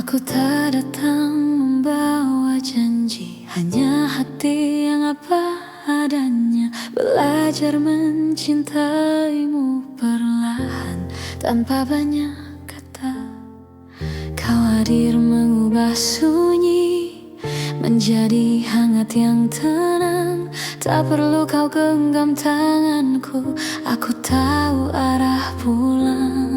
Aku tak datang membawa janji, hanya hati yang apa adanya. Belajar mencintaimu perlahan, tanpa banyak kata. Kau hadir mengubah sunyi menjadi hangat yang tenang. Tak perlu kau genggam tanganku, aku tahu arah pulang.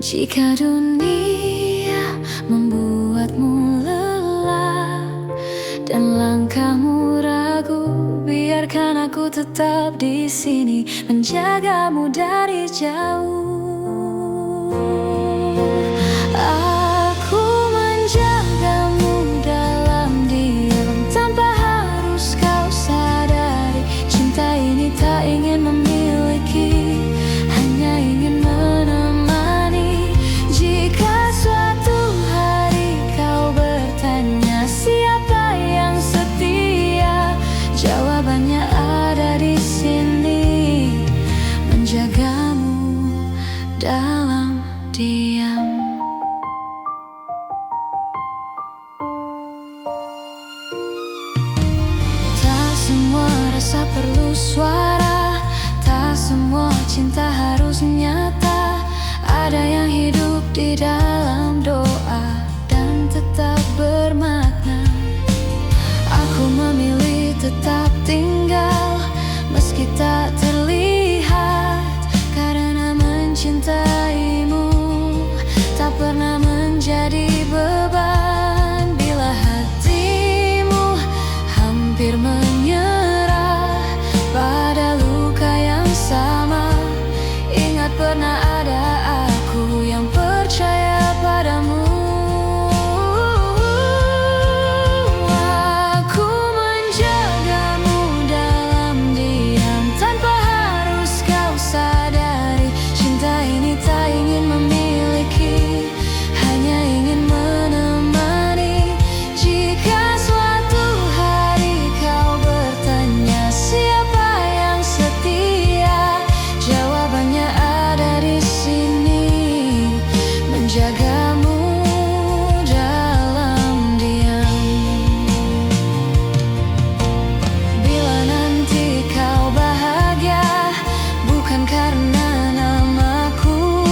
Jika dunia membuatmu lelah dan langkahmu ragu, biarkan aku tetap di sini menjagamu dari jauh. Aku menjagamu dalam diam, tanpa harus kau sadari. Cinta ini tak ingin memiliki, hanya ingin menemani. Jika suatu hari kau bertanya siapa yang setia, jawabannya ada di sini, menjagamu dalam diam. Tak semua rasa perlu suara, tak semua cinta harus nyata. Ada yang hidup di dalam doa dan tetap bermakna. Aku memilih tetap tinggal meski tak terlihat, karena mencintaimu tak pernah menjadi beban. Bila hatimu hampir menyerah pada luka yang sama, ingat pernah ada aku yang percaya padamu. Aku menjagamu dalam diam, tanpa harus kau sadari. Cinta ini tak ingin memiliki, hanya ingin menemani. Jika suatu hari kau bertanya siapa yang setia, jawabannya ada di sini, menjagamu dalam diam. Bila nanti kau bahagia, bukan karena namaku,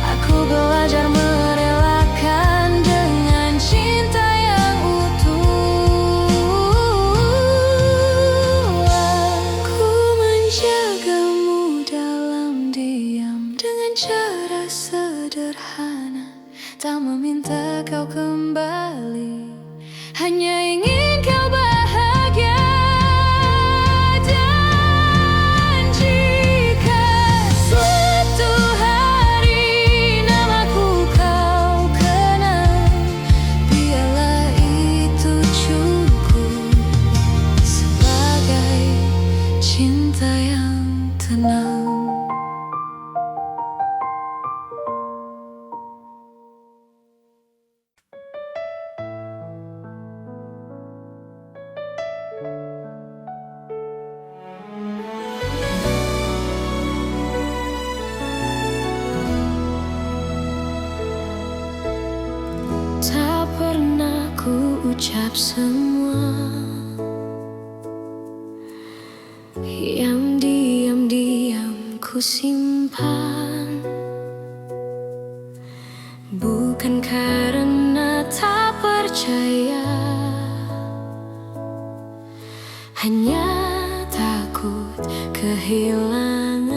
aku belajar merelakan dengan cinta yang utuh. Aku menjagamu dalam diam dengan cara sederhana, tak meminta kau kembali, hanya ingin kau bahagia. Dan jika suatu hari namaku kau kenal, biarlah itu cukup sebagai cinta yang tenang. Tak pernah ku ucap semua yang diam-diam ku simpan, bukan karena tak percaya, hanya takut kehilangan.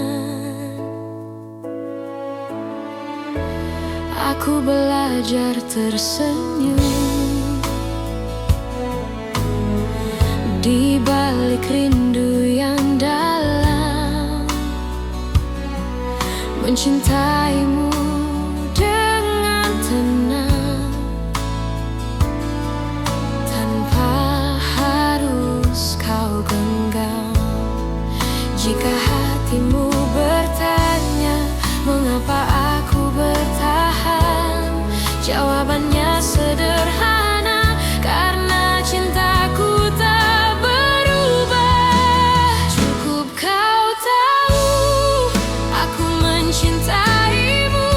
Aku belajar tersenyum di balik rindu yang dalam, mencintaimu dengan tenang, tanpa harus kau genggam. Jika hatimu bertanya mengapa aku bertahan, jawabannya sederhana, karena cintaku tak berubah. Cukup kau tahu aku mencintaimu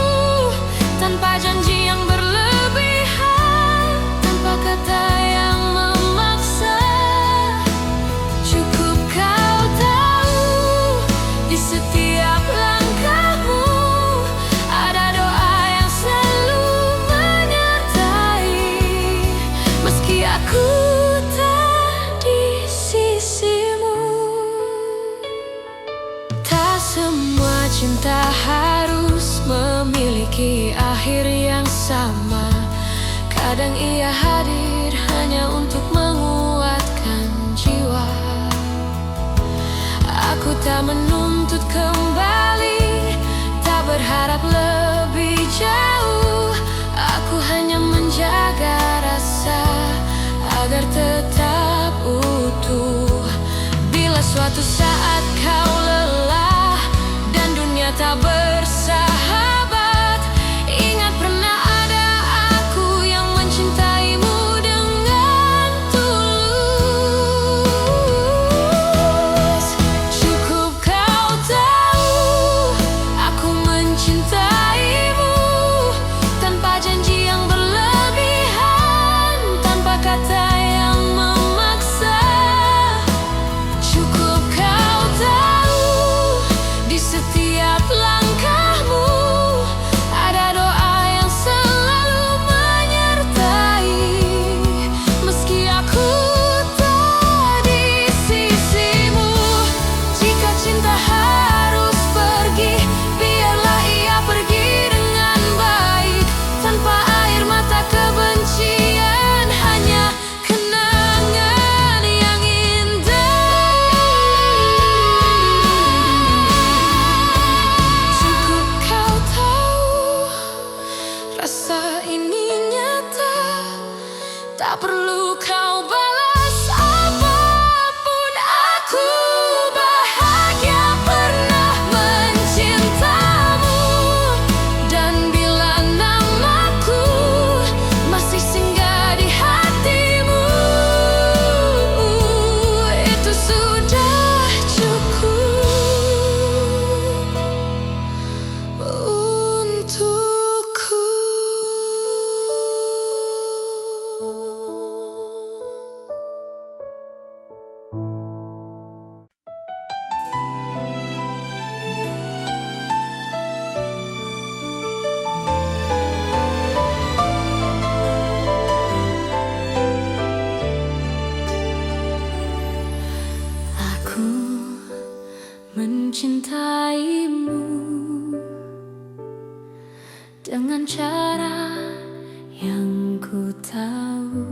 memiliki akhir yang sama. Kadang ia hadir hanya untuk menguatkan jiwa. Aku tak menuntut kembali, tak berharap lebih jauh. Aku hanya menjaga rasa agar tetap utuh. Bila suatu saat kau lelah dan dunia tak bersahabat, ingat pernah ada aku yang mencintaimu dengan tulus. Cukup kau tahu aku mencintaimu tanpa janji yang berlebihan, tanpa kata yang memaksa. Cukup kau tahu di setiap langkahmu ada doa yang selalu menyertai. Meski aku tak di sisimu, jika cinta harus pergi, biarlah ia pergi dengan baik, tanpa air mata kebencian, hanya kenangan yang indah. Cukup kau tahu rasa ini nyata, tak perlu kau balas apapun. Aku bahagia pernah mencintamu, dan bila namaku masih singgah di hatimu, itu sudah cukup untukku. Aku mencintaimu dengan cara yang ku tahu,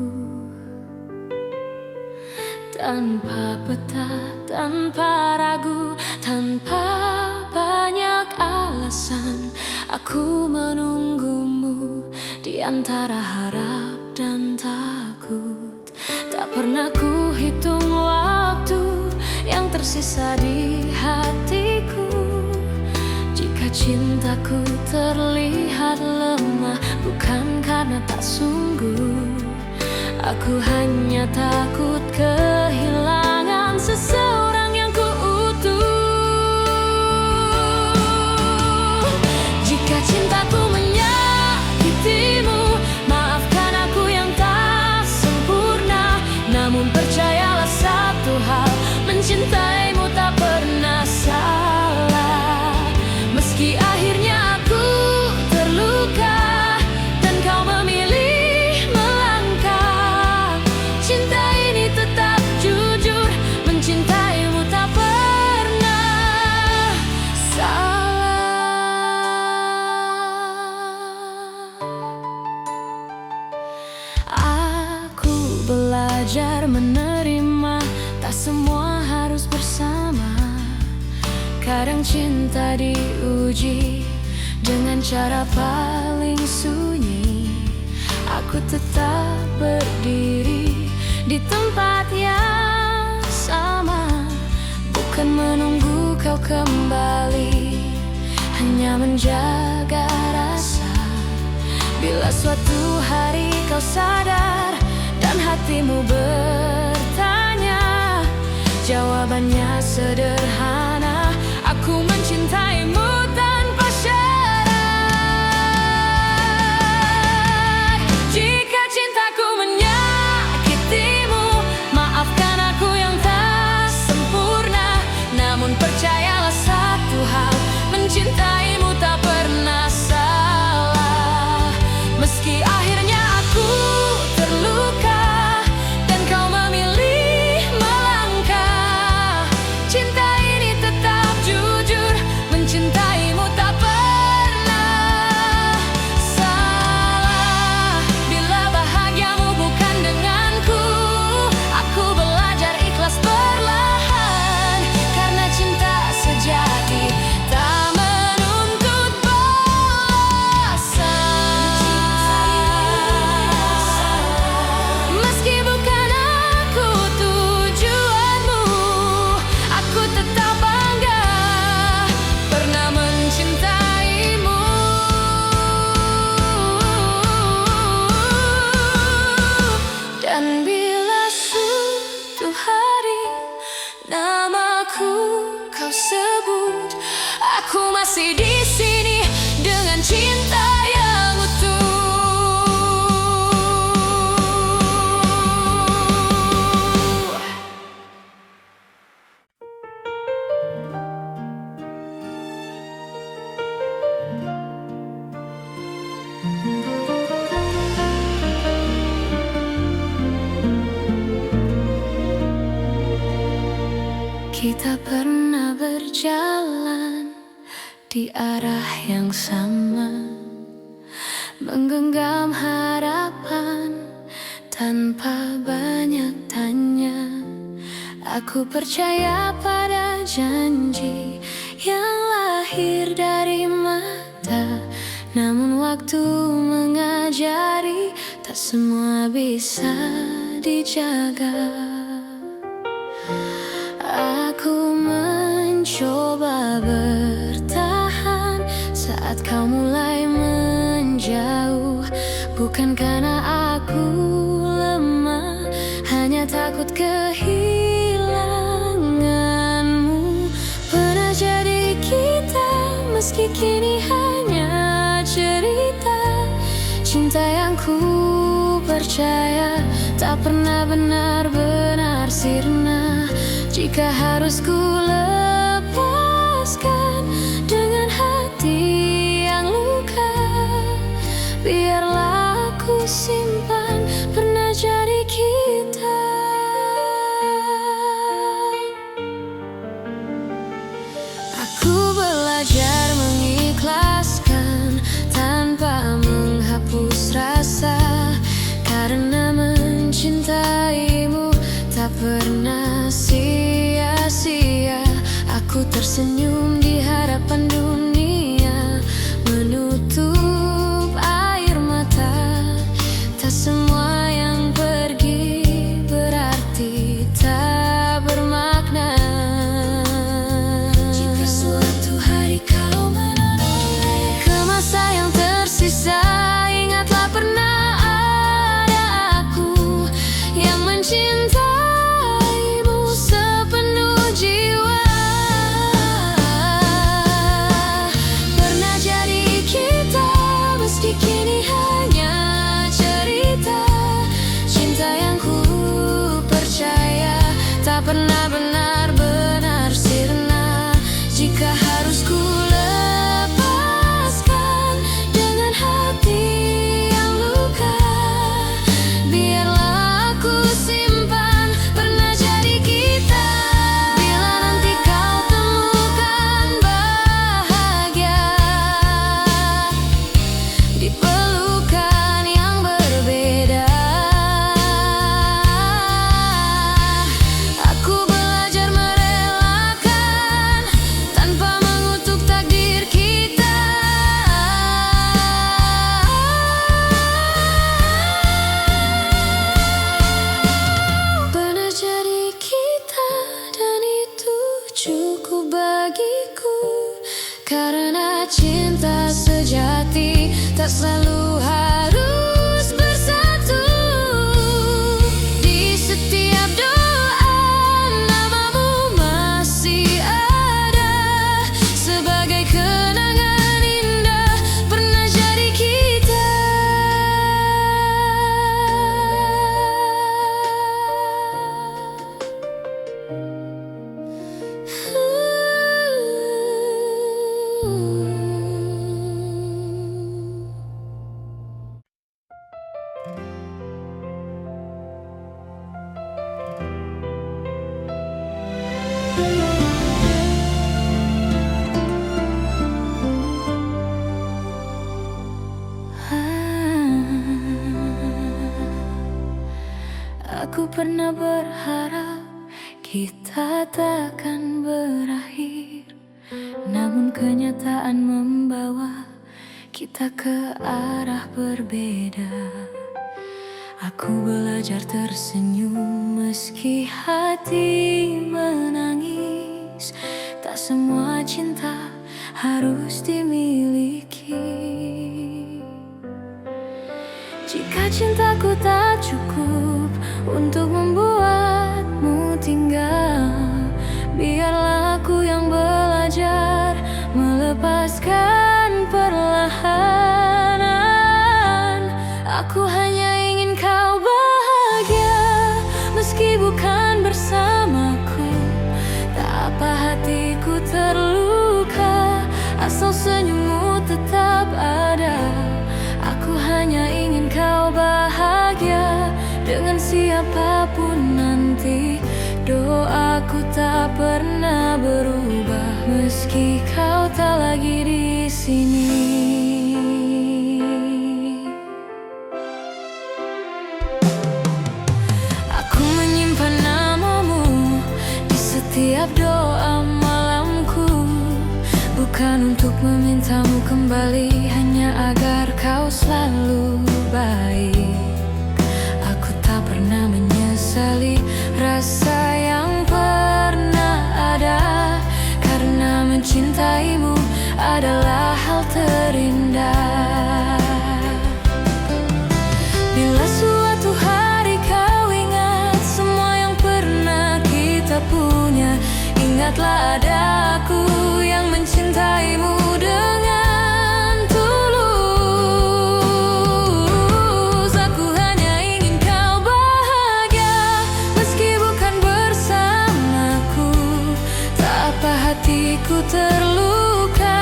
tanpa peta, tanpa ragu, tanpa banyak alasan. Aku menunggumu di antara harap dan takut. Tak pernah ku hitung waktu yang tersisa di hatiku. Jika cintaku terlihat lemah, bukan karena tak sungguh. Aku hanya takut kehilangan seseorang yang ku utuh. Jika cintaku menyakitimu, maafkan aku yang tak sempurna. Namun percayalah satu hal, mencintaimu tak pernah salah. Meski akhirnya aku terluka dan kau memilih melangkah, cinta ini tetap jujur, mencintaimu tak pernah salah. Aku belajar menerima, tak semua harus bersama. Kadang cinta diuji dengan cara paling sunyi. Aku tetap berdiri di tempat yang sama, bukan menunggu kau kembali, hanya menjaga rasa. Bila suatu hari kau sadar dan hatimu bertanya, jawabannya sederhana. Aku mencintaimu tanpa syarat. Jika cintaku menyakitimu, maafkan aku yang tak sempurna. Namun percayalah satu hal, mencintaimu tak pernah salah. Meski akhirnya aku terluka dan kau memilih melangkah, cinta ini tetap Kita pernah berjalan di arah yang sama, menggenggam harapan tanpa banyak tanya. Aku percaya pada janji yang lahir dari mata. Namun waktu mengajari, tak semua bisa dijaga. Aku mencoba bertahan saat kau mulai menjauh. Bukan karena aku lemah, hanya takut kehilanganmu. Pernah jadi kita, meski kini hanya cerita. Cinta yang ku percaya tak pernah benar-benar sirna. Jika harus ku lepaskan dengan hati yang luka, biarlah aku simpan pernah jadi kita. Aku belajar mengikhlaskan tanpa menghapus rasa, karena mencintaimu tak pernah sia-sia. Aku tersenyum di hadapan dunia, menutup air mata. Tak semua yang pergi berarti tak bermakna. Jika suatu hari kau menoleh ke masa yang tersisa, ingatlah pernah ada aku yang mencintai pernah benar-benar sirna. Jika harus ku lepaskan dengan hati yang luka, biarlah aku simpan pernah jadi kita. Bila nanti kau temukan bahagia di pelukan yang berbeda, cukup bagiku. Karena cinta sejati tak selalu harus bersatu. Di setiap doa namamu masih ada, sebagai kenangan indah pernah jadi kita. Aku pernah berharap kita takkan berakhir, namun kenyataan membawa kita ke arah berbeda. Aku belajar tersenyum meski hati menangis. Tak semua cinta harus dimiliki. Jika cintaku tak cukup untuk membuatmu tinggal, biarlah aku yang belajar melepaskan perlahan. Aku hanya ingin kau bahagia, meski bukan bersamaku. Tak apa hatiku terluka, asal senyummu tetap ada. Aku hanya ingin kau bahagia dengan siapapun nanti. Doaku tak pernah berubah meski kau tak lagi di sini. Aku menyimpan namamu di setiap doa malamku, bukan untuk memintamu kembali, hanya agar kau selalu baik. Aku tak pernah menyesali rasa yang pernah ada, karena mencintaimu adalah hal terindah. Bila suatu hari kau ingat semua yang pernah kita punya, ingatlah ada aku yang mencintaimu dengan tulus. Aku hanya ingin kau bahagia meski bukan bersamaku. Tak apa hatiku terluka,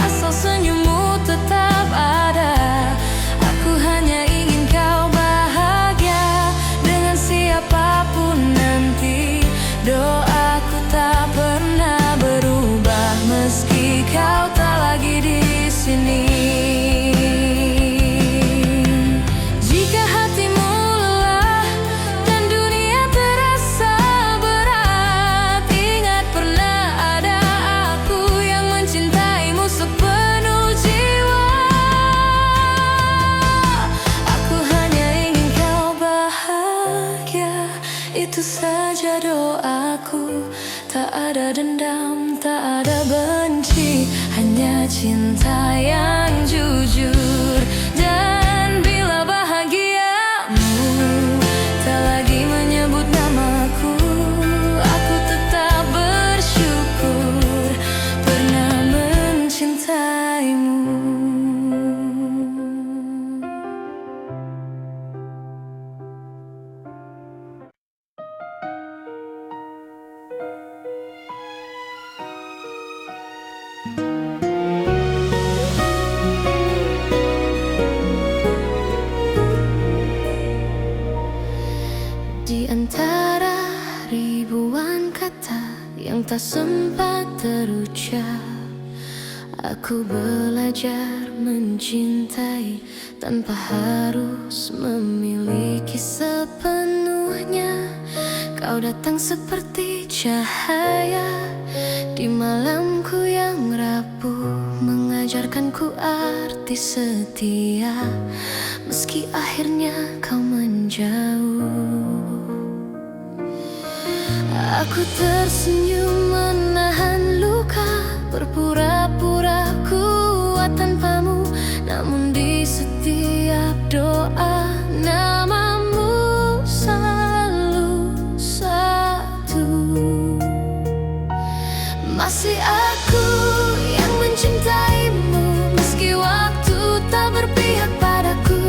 asal senyummu tetap ada. Aku hanya ingin kau bahagia dengan siapapun nanti. Doaku tak pernah berubah meski kau tak lagi di sini. Jika hatimu lelah dan dunia terasa berat, ingat pernah ada aku yang mencintaimu sepenuh jiwa. Aku hanya ingin kau bahagia, itu saja doaku. Tak ada dendam, tak ada benci, hanya cinta yang jujur. Dan bila bahagiamu tak lagi menyebut namaku, aku tetap bersyukur pernah mencintaimu. Di antara ribuan kata yang tak sempat terucap, aku belajar mencintai tanpa harus memiliki sepenuhnya. Kau datang seperti cahaya di malamku yang rapuh, mengajarkanku arti setia meski akhirnya kau menjauh. Aku tersenyum menahan luka, berpura-pura kuat tanpamu, namun di setiap doa namamu selalu satu. Masih aku yang mencintaimu meski waktu tak berpihak padaku.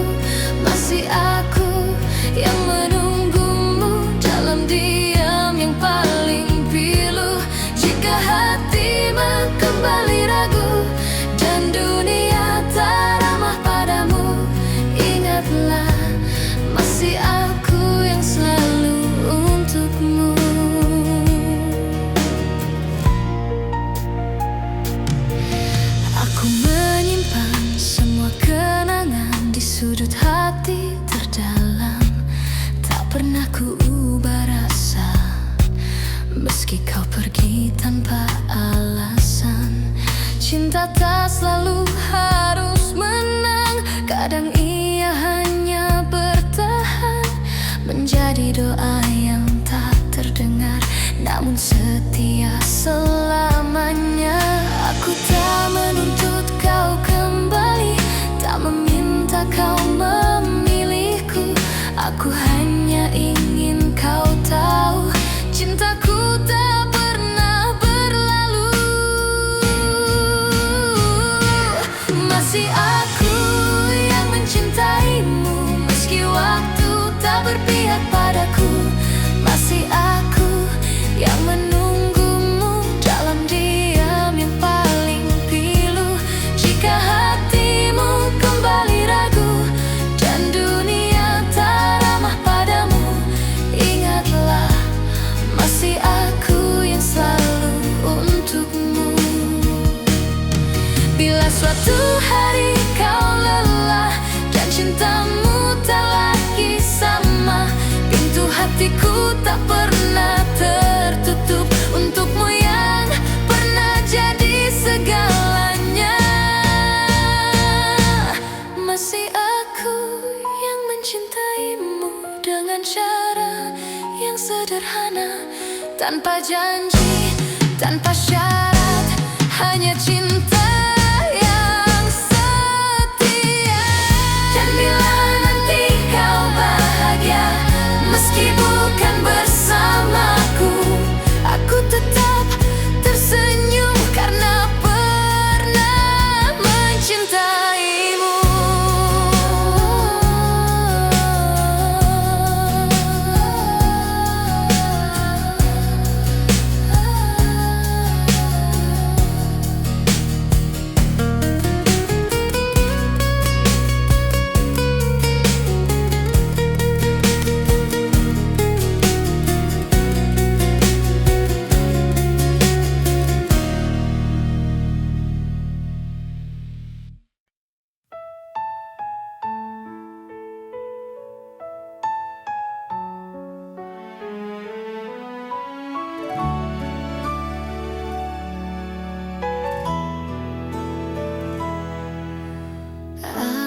Masih aku yang menunggumu dalam diam yang paling pilu. Jika hatimu kembali ragu dan dunia tak ramah padamu, ingatlah masih aku yang selalu untukmu. Aku menyimpan semua kenangan di sudut hati terdalam. Tak pernah ku ubah rasa meski kau pergi tanpa alasan. Cinta tak selalu harus menang, kadang ia hanya bertahan menjadi doa yang tak terdengar, namun setia selamanya. Aku tak menuntut kau kembali, tak meminta kau memilihku. Aku hanya ingin kau tahu, cintaku tak pernah berlalu. Masih aku yang mencintaimu meski waktu tak berpihak padaku. Masih aku yang menunggumu dalam diam yang paling pilu. Jika hatimu kembali ragu dan dunia tak ramah padamu, ingatlah masih aku yang selalu tanpa janji, tanpa syarat, hanya cinta yang setia. Dan bila nanti kau bahagia, meski bukan bersamaku, aku tetap tersenyum karena pernah mencintaimu.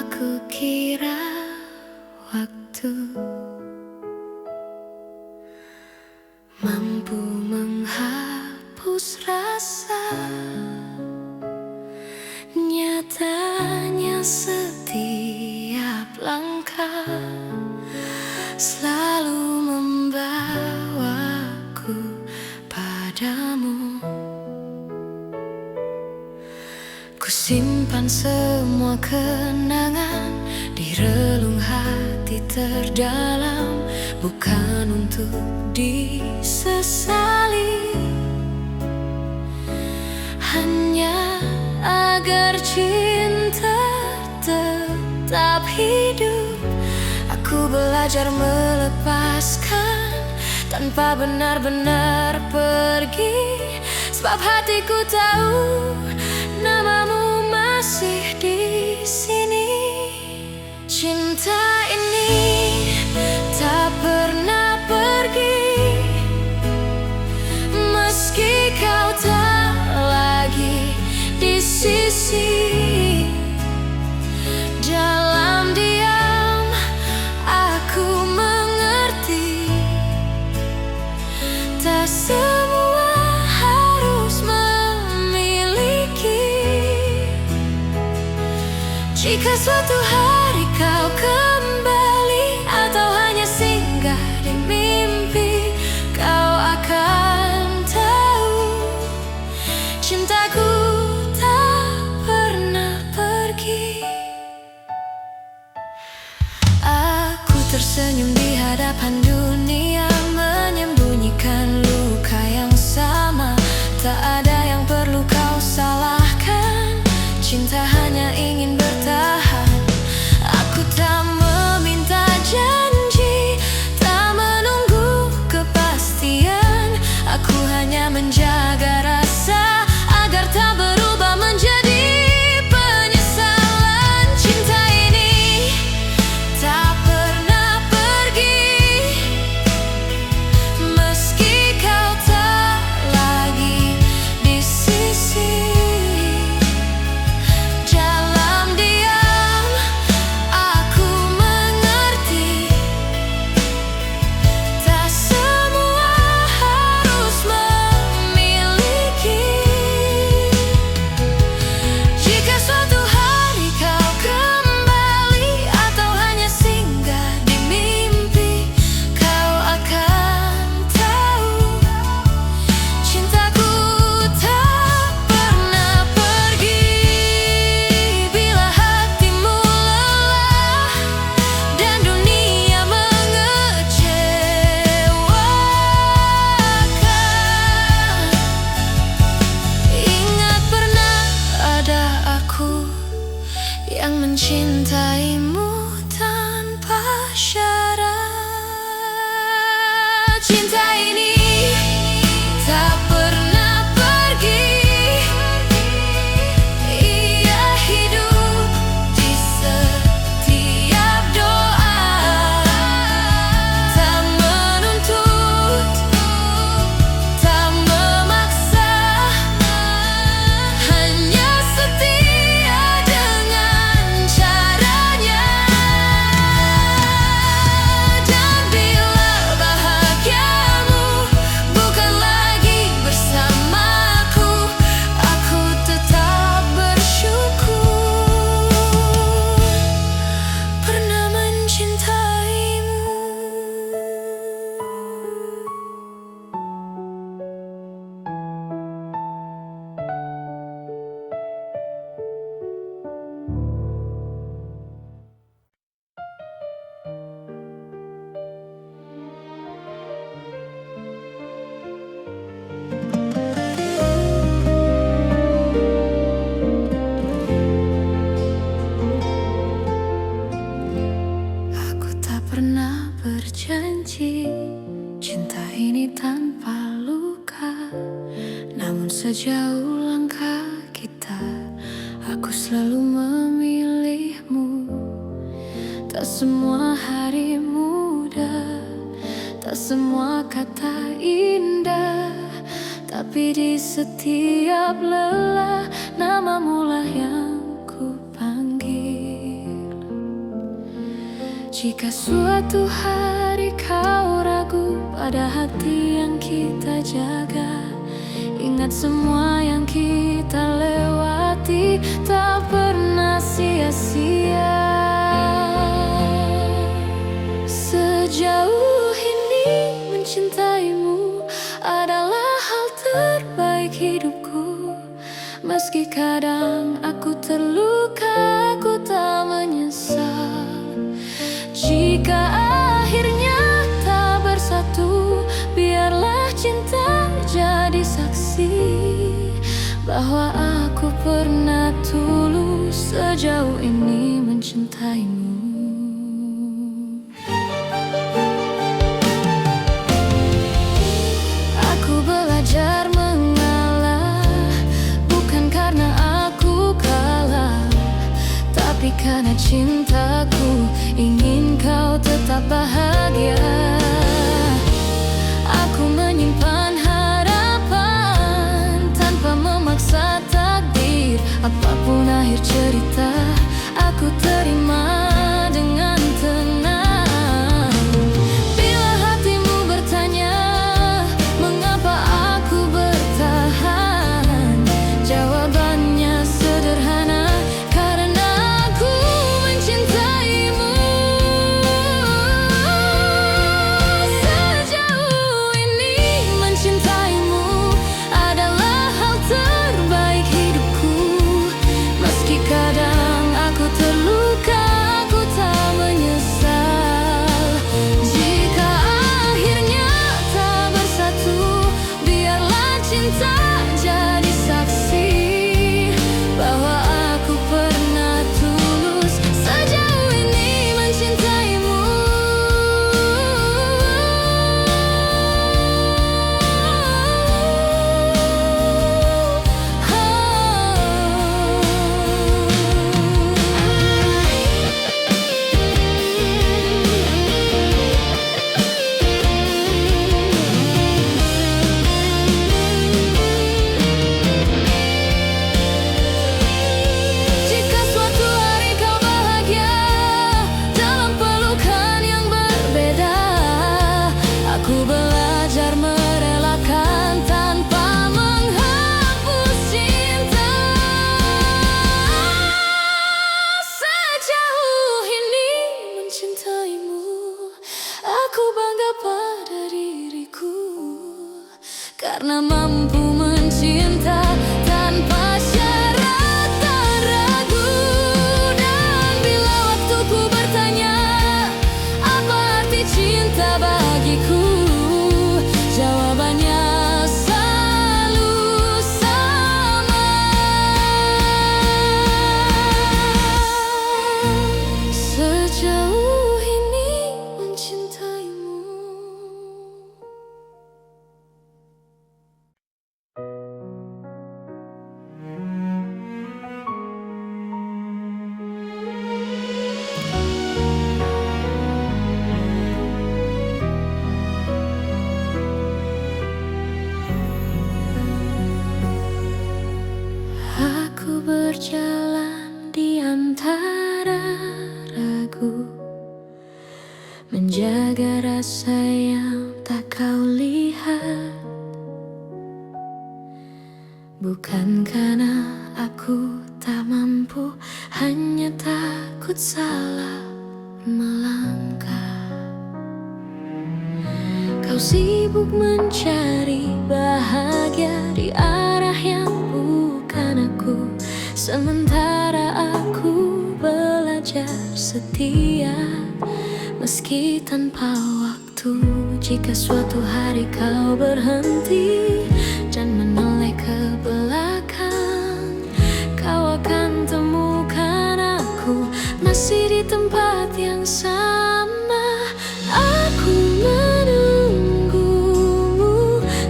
Aku kira waktu mampu menghapus rasa, nyatanya setiap langkah selalu membawaku padamu. Ku simpan semua kenangan di relung hati terdalam, bukan untuk disesali, hanya agar cinta tetap hidup. Aku belajar melepaskan tanpa benar-benar pergi, sebab hatiku tahu namamu masih di sini. Cinta ini tak pernah pergi, meski kau tak lagi di sisi. Dalam diam aku mengerti, tak semua harus memiliki. Jika suatu hari kau kembali atau hanya singgah di mimpi, kau akan tahu cintaku tak pernah pergi. Aku tersenyum di hadapan dunia, menyembunyikan luka yang sama. Tak ada yang perlu kau salahkan, cinta hanya ingin bertahan. Aku tak meminta janji, tak menunggu kepastian. Aku hanya menjaga rasa agar tak berubah menjadi penyesalan. Cinta ini tak pernah pergi, meski kau tak lagi di sisi. Dalam diam aku mengerti, tak semua harus memiliki. Jika suatu hari kau kembali atau hanya singgah di mimpi, kau akan tahu cintaku tak pernah pergi. Bila hatimu lelah dan dunia mengecewakan, ingat pernah ada aku yang mencintaimu tanpa syarat. Cinta ini tak pernah pergi, ia hidup di setiap doa. Tak menuntut, tak memaksa, hanya setia dengan caranya. Sejauh langkah kita, aku selalu memilihmu. Tak semua hari mudah, tak semua kata indah, tapi di setiap lelah namamu lah yang ku panggil. Jika suatu hari kau ragu pada hati yang kita jaga, ingat semua yang kita lewati tak pernah sia-sia. Sejauh ini mencintaimu adalah hal terbaik hidupku. Meski kadang aku terluka, aku tak menyesal. Jika akhirnya tak bersatu, biarlah cinta jadi saksi bahwa aku pernah tulus sejauh ini mencintaimu. Aku belajar mengalah, bukan karena aku kalah, tapi karena cintaku ingin kau tetap bahagia. Aku menyimpan harapan tanpa memaksa takdir. Apapun akhir cerita, aku terima dengan tenang. Bila hatimu bertanya mengapa aku bertahan, jawabannya sederhana, karena aku mencintaimu. Sejauh ini mencintaimu adalah hal terbaik hidupku. Meski kadang aku terluka, aku tak menyesal. Jika akhirnya tak bersatu, biarlah cinta jadi saksi bahwa aku pernah tulus sejauh ini mencintaimu. Jika suatu hari kau bahagia dalam pelukan yang berbeda, aku belajar merelakan tanpa menghapus cinta. Sejauh ini mencintaimu, aku bangga pada diriku, karena mampu mencinta tanpa syarat tak ragu. Dan bila waktuku bertanya apa arti cinta bagiku, jawabannya selalu sama. Sejauh ini mencintaimu. Aku berjalan di antara ragu, menjaga rasa yang tak kau lihat. Bukan karena aku tak mampu, hanya takut salah melangkah. Kau sibuk mencari bahagia di arah yang bukan aku, sementara aku belajar setia meski tanpa waktu. Jika suatu hari kau berhenti dan menoleh ke belakang, kau akan temukan aku masih di tempat yang sama. Aku menunggumu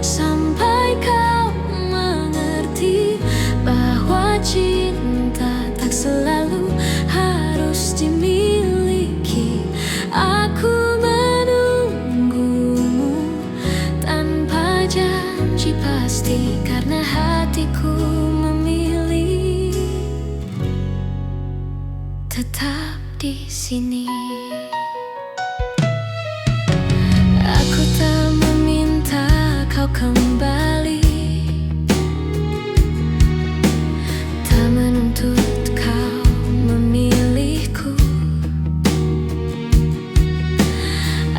sampai kau mengerti. tetap di sini. Aku tak meminta kau kembali, tak menuntut kau memilihku.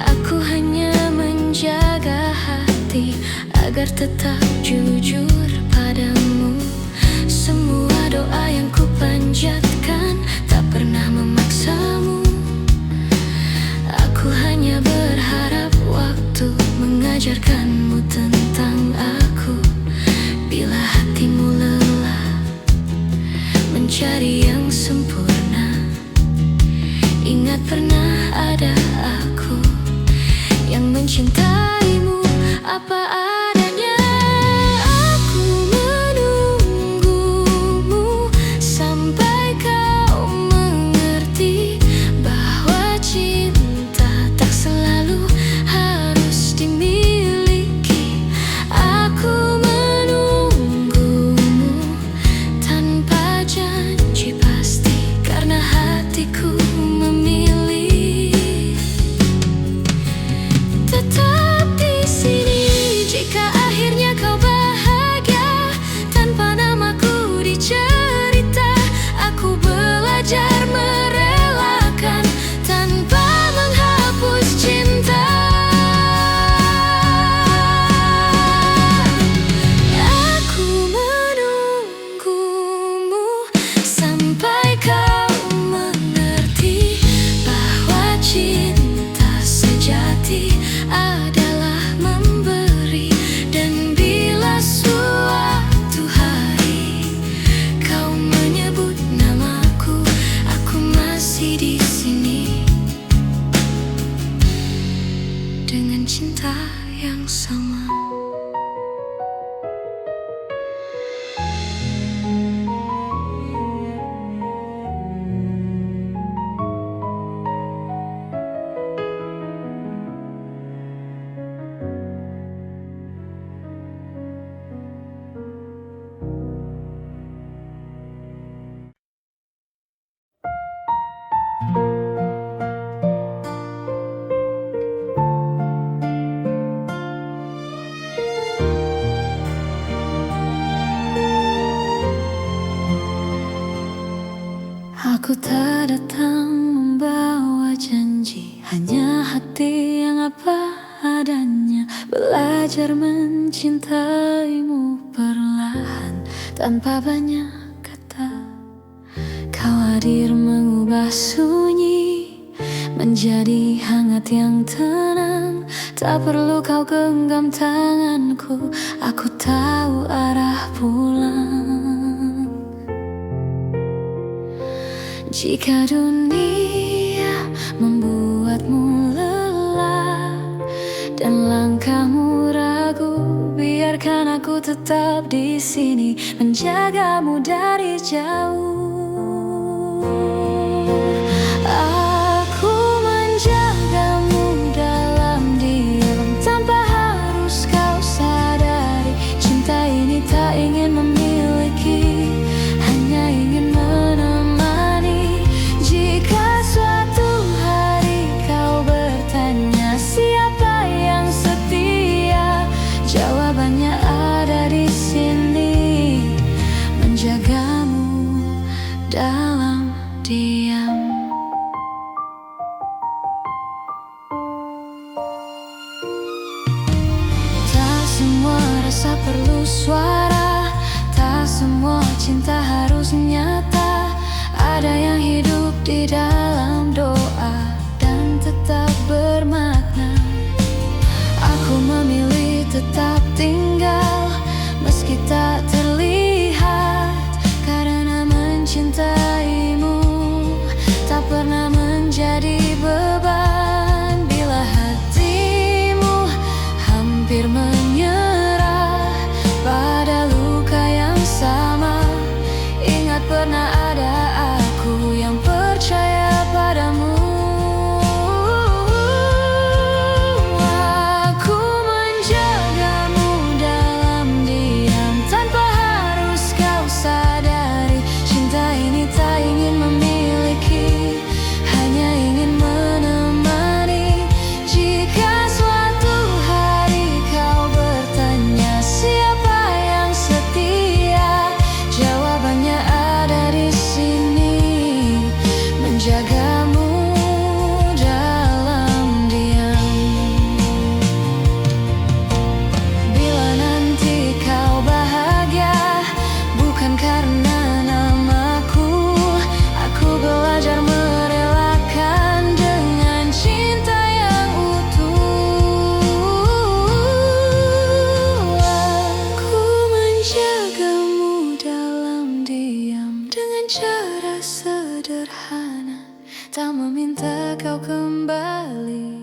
Aku hanya menjaga hati agar tetap jujur padamu. Semua doa yang ku panjatkan tak pernah memaksamu. Aku hanya berharap waktu mengajarkanmu tentang aku. Bila hatimu lelah mencari yang sempurna, ingat pernah ada aku yang mencintaimu apa adanya. Aku menunggumu sampai kau mengerti bahwa cinta tak selalu harus dimiliki. Aku menunggumu tanpa janji pasti, karena hatiku memilih tetap di sini. Jika akhirnya kau bahagia tanpa namaku dicerita, aku belajar merelakan tanpa menghapus cinta. Aku menunggumu sampai kau mengerti bahwa cinta sejati adalah memberi. Dan bila suatu hari kau menyebut namaku, aku masih di sini dengan cinta yang sama. Aku tak datang membawa janji, hanya hati yang apa adanya. Belajar mencintaimu perlahan tanpa banyak kata. Kau hadir mengubah sunyi menjadi hangat yang tenang. Tak perlu kau genggam tanganku, aku tahu arah pulang. Jika dunia membuatmu lelah dan langkahmu ragu, biarkan aku tetap di sini menjagamu dari jauh. Aku menjagamu dalam diam tanpa harus kau sadari. Cinta ini tak ingin memiliki, hanya ingin menemani. Jika suatu hari kau bertanya siapa yang setia, jawabannya ada di sini, menjagamu dalam diam. Tak semua rasa perlu suara, tak semua cinta harus nyata. Ada yang hidup di dalam doa dan tetap bermakna. Aku memilih tetap tinggal meski tak terlihat, karena mencintaimu tak pernah menjadi beban. Bila hatimu hampir menyerah pada luka yang sama, ingat pernah ada aku yang percaya padamu. Aku menjagamu dalam diam tanpa harus kau sadari. Cinta ini tak ingin memiliki, tak meminta kau kembali,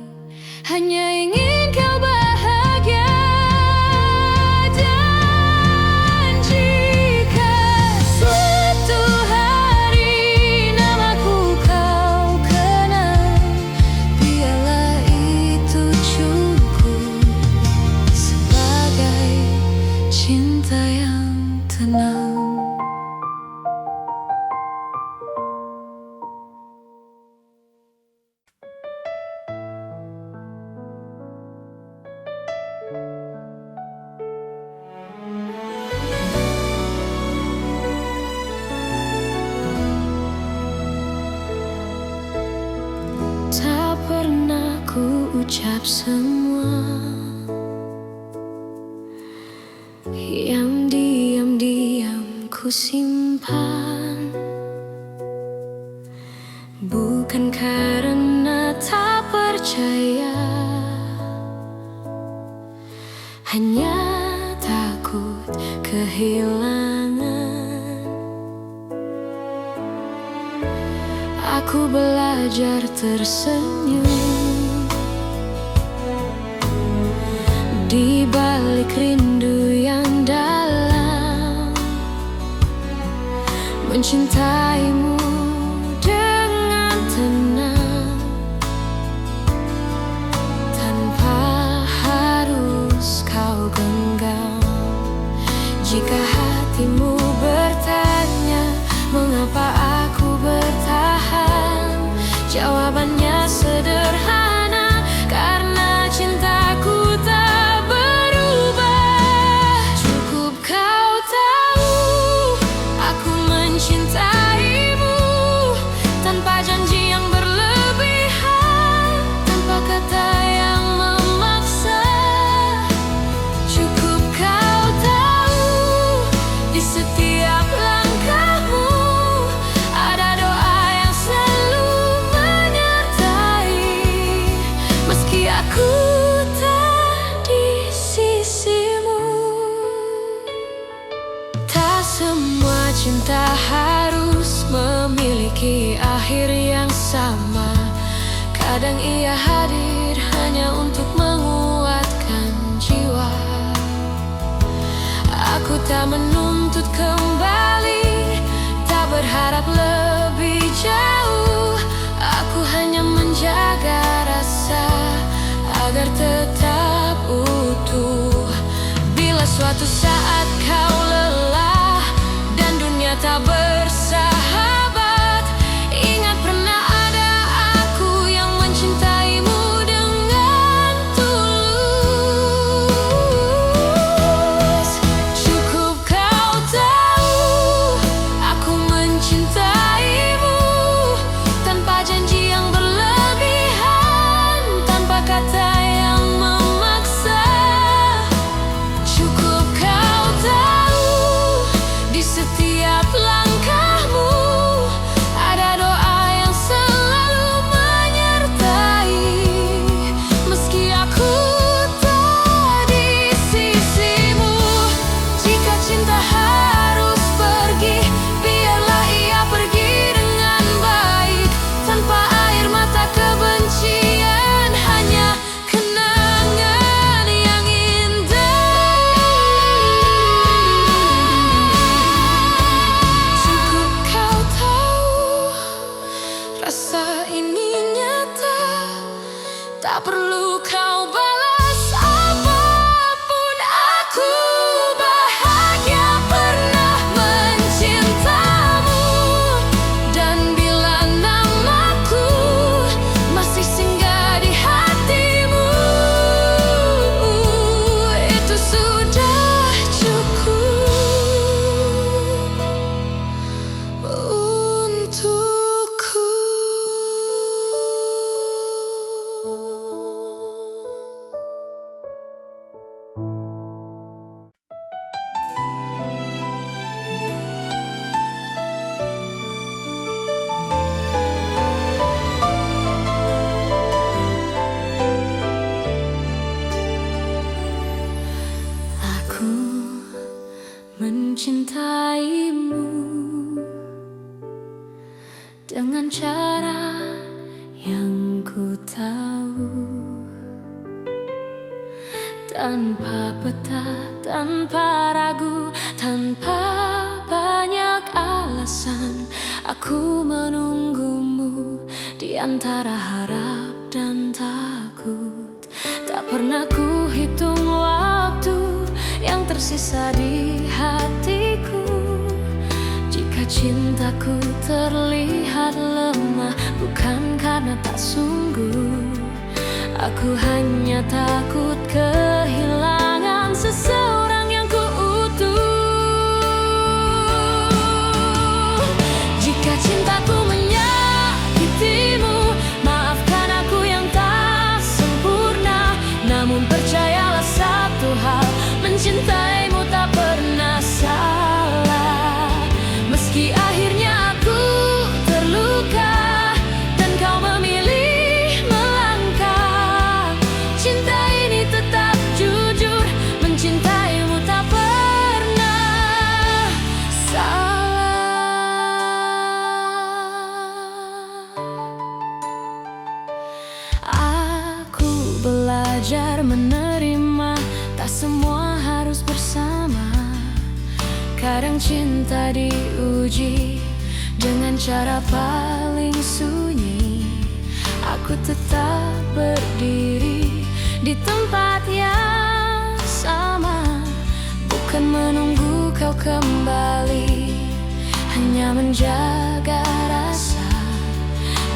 hanya ingin kau bahagia. Dan jika suatu hari namaku kau kenal, biarlah itu cukup sebagai cinta yang tenang. Tak pernah ku ucap semua yang diam-diam ku simpan, bukan karena tak percaya, hanya takut kehilangan. Aku belajar tersenyum di balik rindu yang dalam, mencintaimu dengan tenang, tanpa harus kau genggam. Jika hatimu bertanya mengapa aku bertahan, jawabannya sederhana, karena cintaku tak berubah. Cukup kau tahu aku mencintaimu, tanpa janji yang berlebihan, tanpa kata yang memaksa. Cukup kau tahu di setiap langkahmu ada doa yang selalu menyertai, meski aku tak di sisimu. Tak semua cinta harus memiliki akhir yang sama. Kadang ia hadir hanya untuk menguatkan jiwa. Aku tak menuntut kembali, tak berharap lebih jauh. Aku hanya menjaga rasa agar tetap utuh. Bila suatu saat kau lelah dan dunia tak bersahabat, ingat pernah ada aku yang mencintaimu dengan tulus. Cukup kau tahu aku mencintaimu, tanpa janji yang berlebihan, tanpa kata yang memaksa. Cukup kau tahu di setiap langkahmu ada doa yang selalu menyertai, meski aku tak di sisimu. Jika cinta harus pergi, biarlah ia pergi dengan baik, tanpa air mata kebencian, hanya kenangan yang indah. Cukup kau tahu rasa ini nyata, tak perlu kau balas apapun. Aku bahagia pernah mencintamu, dan bila namaku masih singgah di hatimu, itu sudah cukup untukku. Aku mencintaimu dengan cara yang ku tahu. Tanpa peta, tanpa ragu, tanpa banyak alasan, aku menunggumu di antara harap dan takut. Tak pernah ku hitung waktu yang tersisa di hatiku. Jika cintaku terlihat lemah, bukan karena tak sungguh. Aku hanya takut kehilangan seseorang yang ku utuh. Jika cintaku menyakitimu, maafkan aku yang tak sempurna. Namun percayalah satu hal, mencintaimu tak pernah salah. Meski akhirnya aku terluka dan kau memilih melangkah, cinta ini tetap jujur, mencintaimu tak pernah salah. Aku belajar menerima, tak semua harus bersama. Kadang cinta diuji dengan cara paling sunyi. Aku tetap berdiri di tempat yang sama, bukan menunggu kau kembali, hanya menjaga rasa.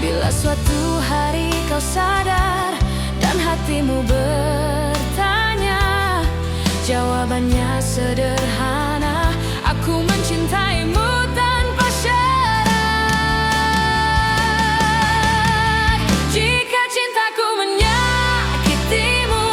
Bila suatu hari kau sadar dan hatimu bertanya, jawabannya sederhana: aku mencintaimu tanpa syarat. Jika cintaku menyakitimu,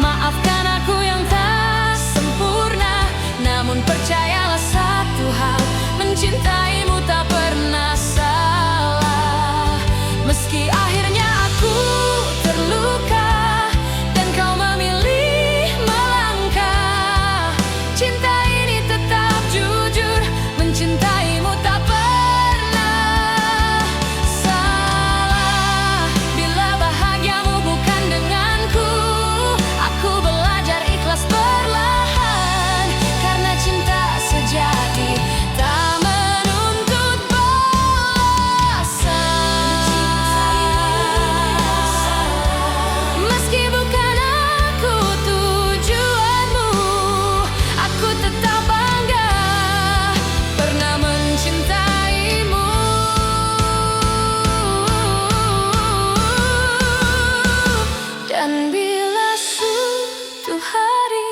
maafkan aku yang tak sempurna. Namun percayalah satu hal, mencintaimu tak pernah salah. Meski akhirnya aku terluka dan kau memilih melangkah, cinta ini tetap jujur, mencintaimu tak pernah salah. Bila bahagiamu bukan denganku, aku belajar ikhlas perlahan, karena cinta sejati tak menuntut balasan. Meski bukan aku tujuanmu, aku tetap bangga pernah mencintaimu. Dan bila suatu hari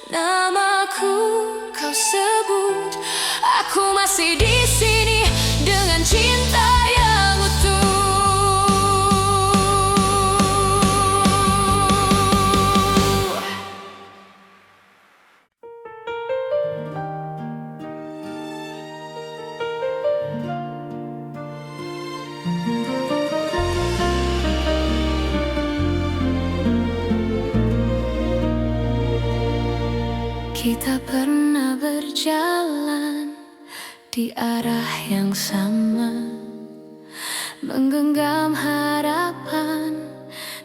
namaku kau sebut, aku masih di sini dengan cinta yang utuh. Kita pernah berjalan di arah yang sama, menggenggam harapan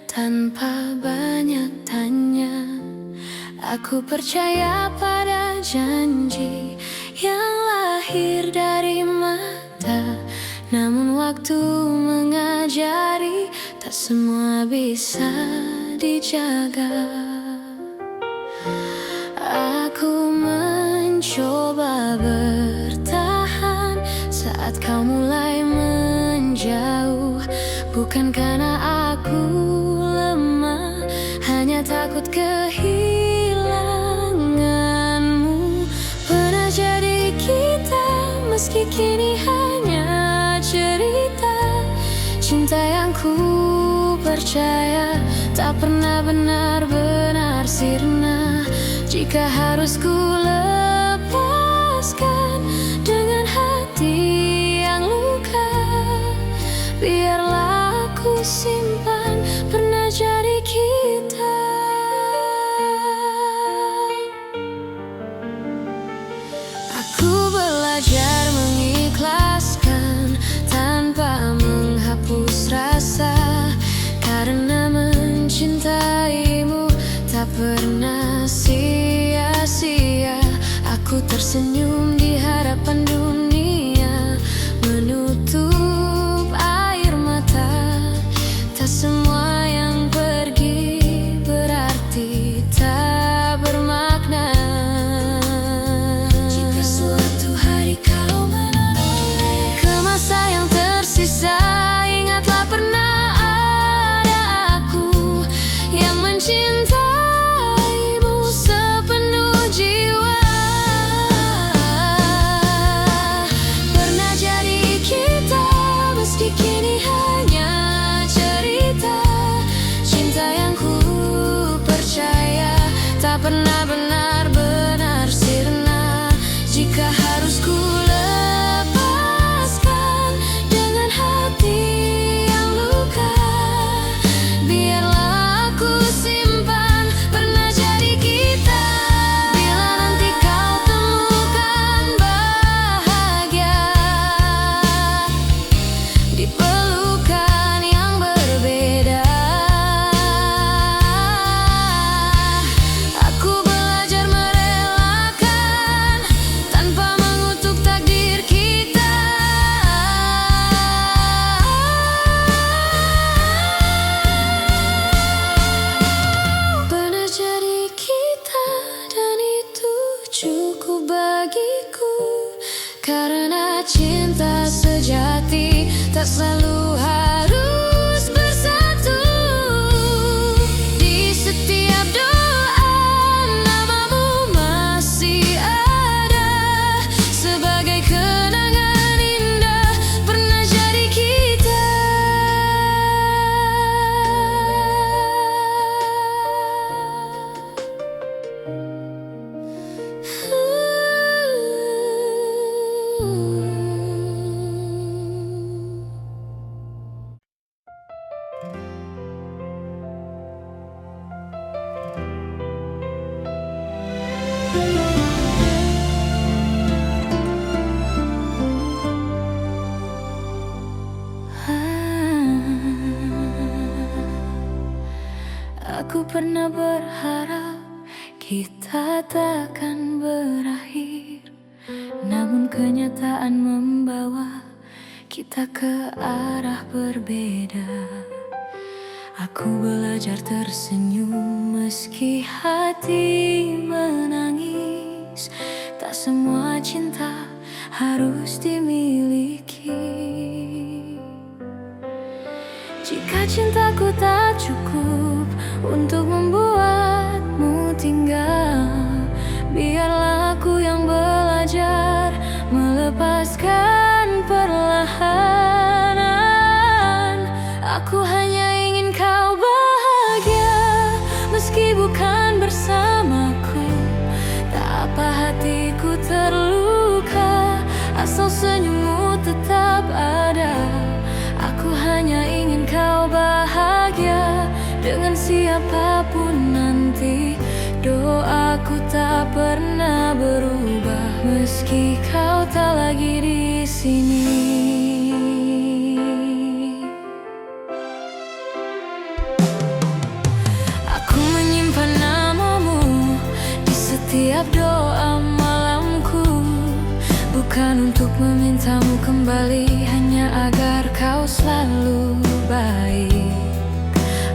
tanpa banyak tanya. Aku percaya pada janji yang lahir dari mata. Namun waktu mengajari, tak semua bisa dijaga. Aku mencoba bertahan saat kau mulai menjauh. Bukan karena aku lemah, hanya takut kehilanganmu. Pernah jadi kita, meski kini hanya cerita. Cinta yang ku percaya tak pernah benar-benar sirna. Jika harus ku lepaskan dengan hati yang luka, biarlah aku simpan pernah jadi kita. Aku belajar mengikhlaskan tanpa menghapus rasa. tersenyum di hadapan dunia, menutup air mata. Tak semua yang pergi berarti tak bermakna. Jika suatu hari kau menoleh ke masa yang tersisa, ingatlah pernah ada aku yang mencintaimu sepenuh jiwa. Pernah jadi kita, meski kini hanya cerita. Cinta yang ku percaya tak pernah benar-benar sirna. Jika harus ku lepaskan dengan hati yang luka, biarlah aku simpan pernah jadi kita. Bila nanti kau temukan bahagia di pelukan yang berbeda, aku belajar merelakan tanpa mengutuk takdir kita. Pernah jadi kita dan itu cukup bagiku, karena cinta sejati tak selalu harus bersatu. Di setiap doa namamu masih ada sebagai kenangan indah pernah jadi kita. Aku pernah berharap kita takkan berakhir, namun kenyataan membawa kita ke arah berbeda. Aku belajar tersenyum meski hati menangis. Tak semua cinta harus dimiliki. Jika cintaku tak cukup untuk membuatmu tinggal, biarlah aku yang belajar melepaskan perlahan. Aku hanya ingin kau bahagia, meski bukan bersamaku. Tak apa hatiku terluka, asal senyummu tetap ada. Aku hanya ingin kau bahagia dengan siapapun nanti. Doaku tak pernah berubah meski kau tak lagi di sini. Aku menyimpan namamu di setiap doa malamku, bukan untuk memintamu kembali, hanya agar kau selalu baik.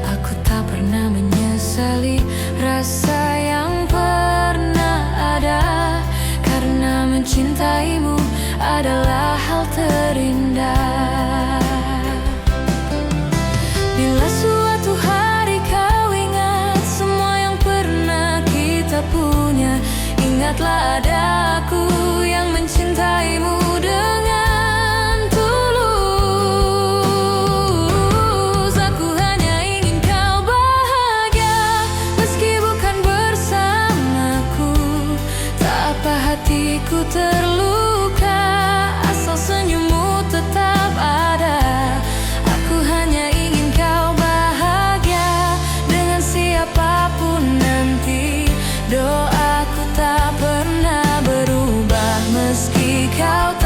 Aku tak pernah menyesali rasa yang pernah ada, karena mencintaimu adalah hal terindah. Bila suatu hari kau ingat semua yang pernah kita punya, ingatlah ada aku yang mencintaimu dengan tulus. Aku hanya ingin kau bahagia meski bukan bersamaku. Tak apa hatiku terluka, asal senyummu tetap ada. Aku hanya ingin kau bahagia dengan siapapun nanti. Doaku tak pernah berubah meski kau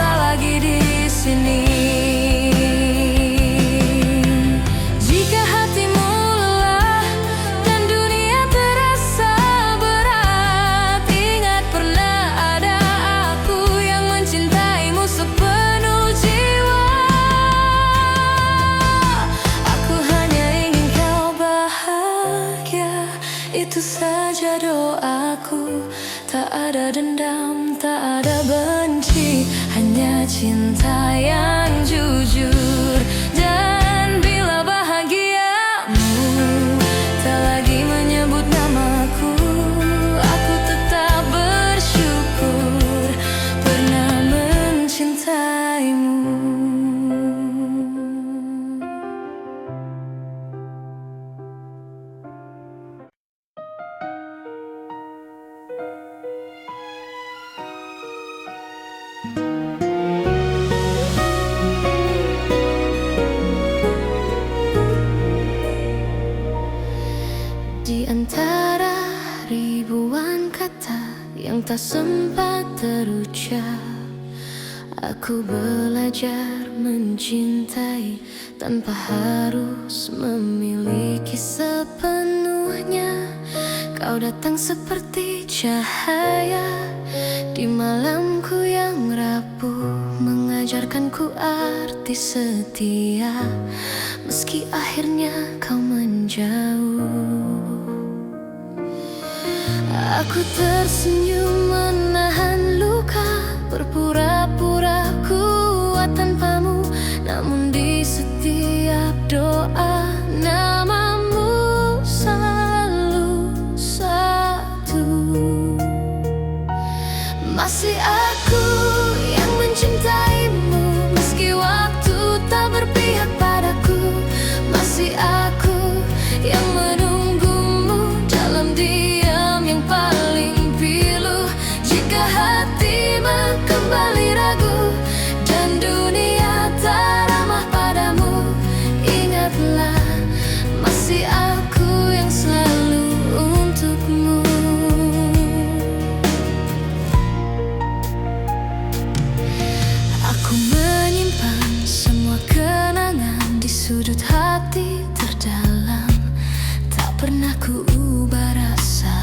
Tak ada dendam, tak ada benci, hanya cinta yang jujur. Dan bila bahagiamu tak lagi menyebut namaku, aku tetap bersyukur pernah mencintaimu. Di antara ribuan kata yang tak sempat terucap, aku belajar mencintai tanpa harus memiliki sepenuhnya. Kau datang seperti cahaya di malamku yang rapuh, mengajarkanku arti setia, meski akhirnya kau menjauh. Aku tersenyum menahan luka, berpura-pura kuat tanpamu, namun di setiap doa namamu selalu satu. Masih aku yang mencintaimu, meski waktu tak berpihak padaku. Masih aku yang menunggumu dalam diam yang paling pilu. Jika hatimu kembali ragu dan dunia tak ramah padamu, ingatlah masih aku yang selalu untukmu. Aku menyimpan semua kenangan di sudut hati terdalam, tak pernah ku ubah rasa,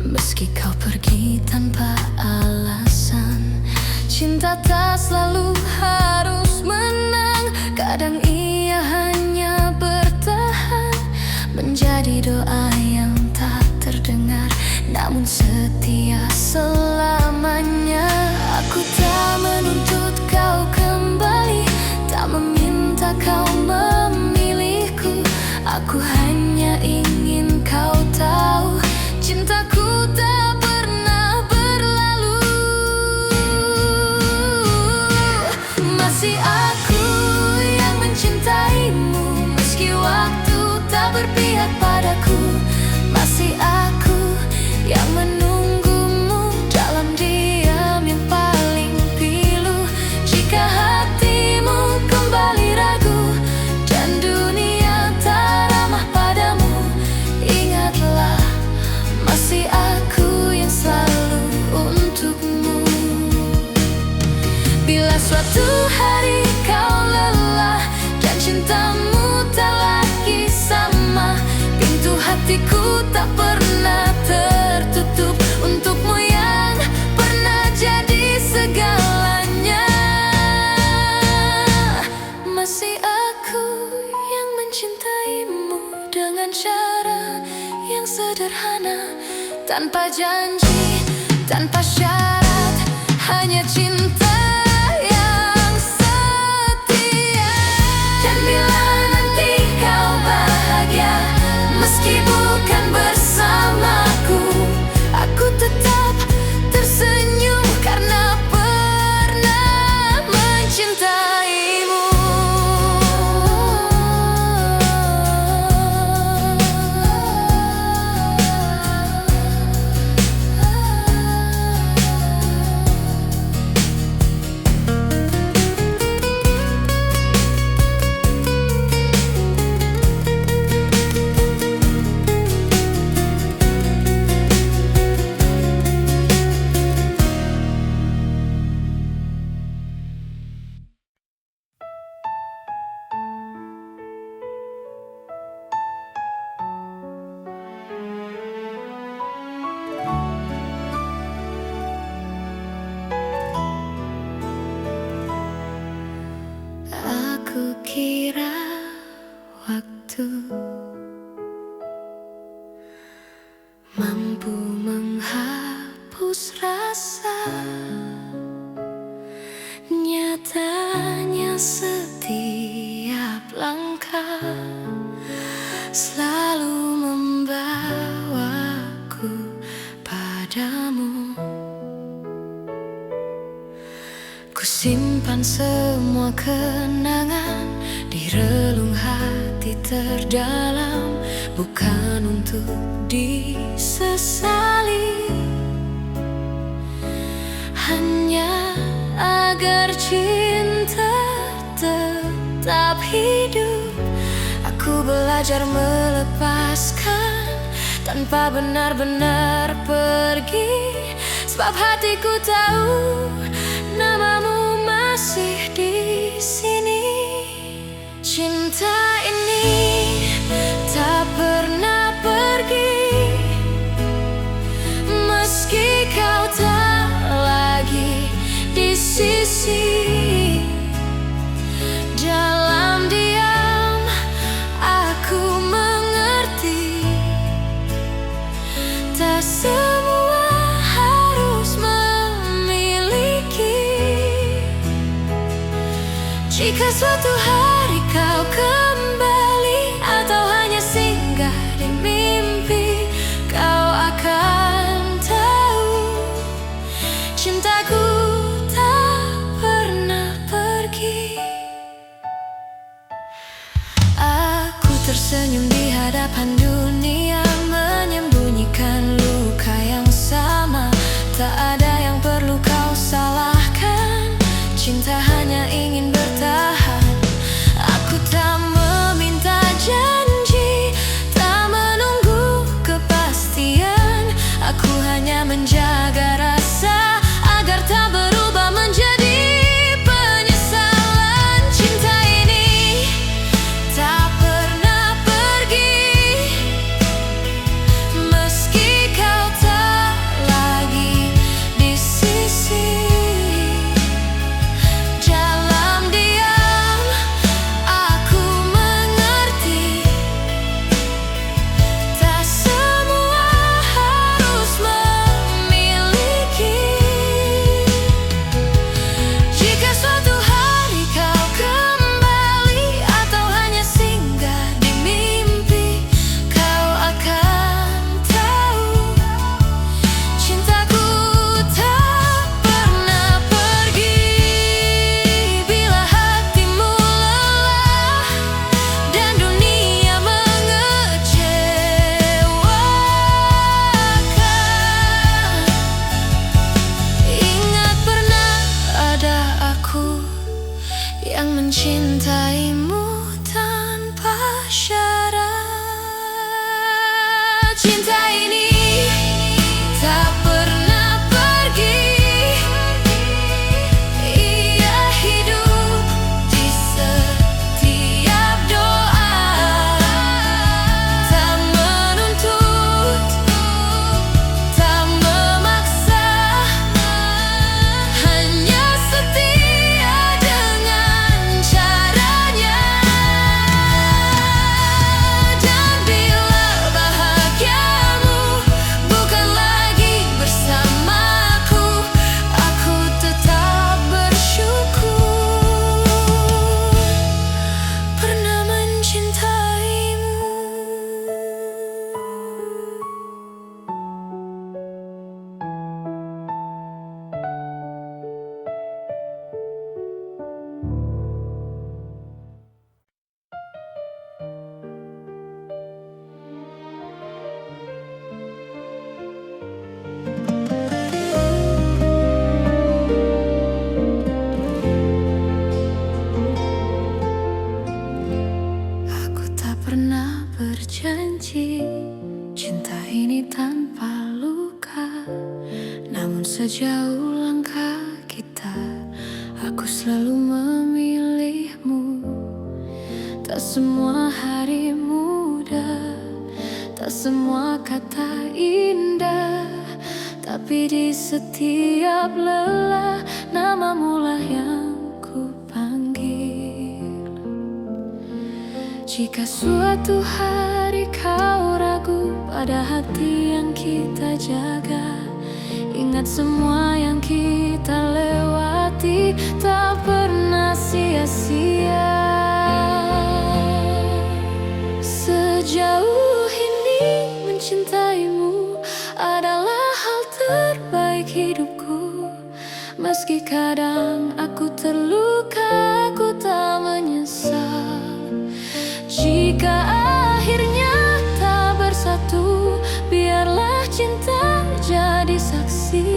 meski kau pergi tanpa alasan. Cinta tak selalu harus menang, kadang ia hanya bertahan, menjadi doa yang tak terdengar, namun setia selamanya. Aku tak menuntut kau kembali, tak meminta kau memilihku. Aku hanya ingin kau tahu, cintaku tak pernah berlalu. Masih aku yang mencintaimu, meski waktu tak berpihak padaku. Masih aku yang menunggumu dalam diam yang paling pilu. Jika hatimu kembali ragu dan dunia tak ramah padamu, ingatlah masih aku yang selalu untukmu. Bila suatu hari kau lelah dan cintamu tak lagi sama, pintu hatiku tak pernah tertutup untukmu yang pernah jadi segalanya. Masih aku yang mencintaimu dengan cara yang sederhana, tanpa janji, tanpa syarat, hanya cinta yang setia. Dan bila nanti kau bahagia, meski bukan bersamaku, aku tetap tersenyum karena pernah mencintaimu. Aku kira waktu mampu menghapus langkah selalu membawaku padamu. Ku simpan semua kenangan di relung hati terdalam, bukan untuk disesali, hanya agar cinta tetap hidup. Aku belajar melepaskan tanpa benar-benar pergi, sebab hatiku tahu namamu masih di sini. Cinta ini tak pernah pergi, meski kau tak lagi di sisi. Dalam diam aku mengerti, tak semua harus memiliki. Jika suatu hari kau kembali atau hanya singgah di mimpi, kau akan tahu cintaku tak pernah pergi. Aku tersenyum di hadapan dunia, menyembunyikan luka yang sama. Tak ada yang perlu kau salahkan, cinta hanya ingin bertahan. Aku tak meminta janji, tak menunggu kepastian. Aku hanya menjaga rasa agar tak berubah menjadi penyesalan. Cinta ini tak pernah pergi, meski kau tak lagi di sisi. Dalam diam aku mengerti, tak semua harus memiliki. Jika suatu hari kau kembali atau hanya singgah di mimpi, kau akan tahu cintaku tak pernah pergi. Bila hatimu lelah dan dunia mengecewakan, ingat pernah ada aku yang mencintaimu tanpa syarat. Cinta ini tak pernah pergi, ia hidup di setiap doa. Tak menuntut, tak memaksa, hanya setia dengan caranya. Dan bila bahagiamu bukan lagi bersamaku, aku tetap bersyukur pernah mencintaimu. Aku tak pernah berjanji cinta ini tanpa luka, namun sejauh langkah kita, aku selalu memilihmu. Tak semua hari mudah, tak semua kata indah, tapi di setiap lelah namamu lah yang ku panggil. Jika suatu hari kau ragu pada hati yang kita jaga, ingat semua yang kita lewati tak pernah sia-sia. mencintaimu adalah hal terbaik hidupku. Meski kadang aku terluka, aku tak menyesal. Jika akhirnya tak bersatu, biarlah cinta jadi saksi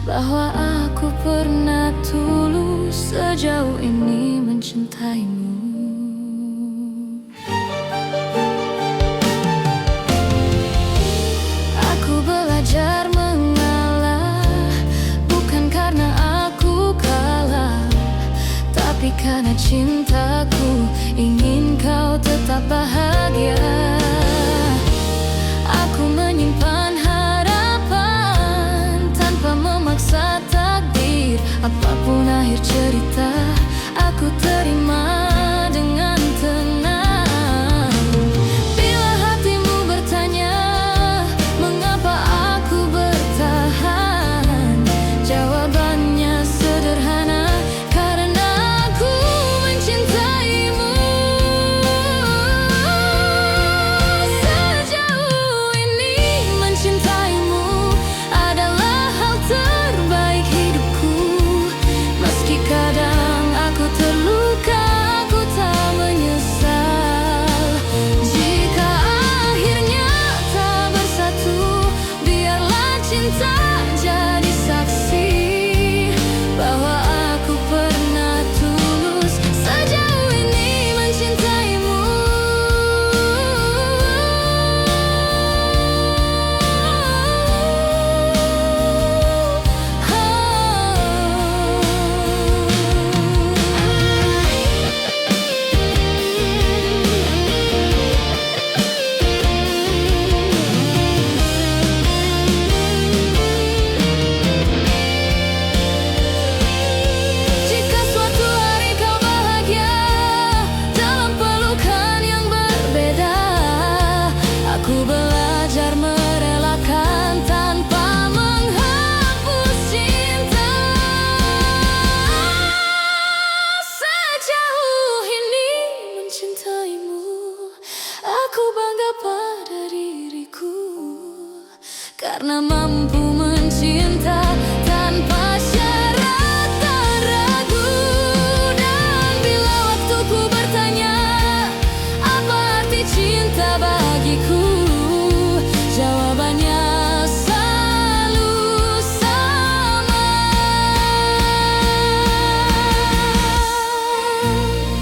bahwa aku pernah tulus sejauh ini mencintaimu. Aku belajar mengalah, bukan karena aku kalah, tapi karena cintaku ingin kau tetap bahagia. Aku menyimpan harapan tanpa memaksa takdir. Apapun akhir cerita, aku terima dengan tenang. Bila hatimu bertanya mengapa aku bertahan, jawabannya sederhana, karena aku mencintaimu. Sejauh ini mencintaimu adalah hal terbaik hidupku. Meski kadang aku terluka, aku tak menyesal. Jika akhirnya tak bersatu, biarlah cinta jadi saksi bahwa aku pernah tulus sejauh ini mencintaimu. Jika suatu hari kau bahagia dalam pelukan yang berbeda, aku belajar merelakan tanpa menghapus cinta. Sejauh ini mencintaimu, aku bangga pada diriku, karena mampu mencinta tanpa syarat dan ragu. Dan bila waktuku bertanya apa arti cinta bagiku, jawabannya selalu sama.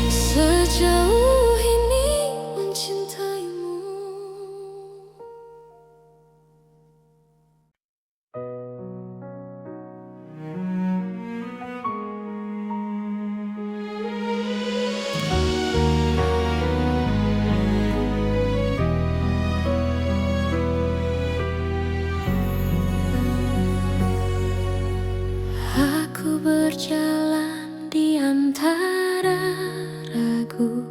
Sejauh ini mencintaimu. Aku berjalan di antara ragu,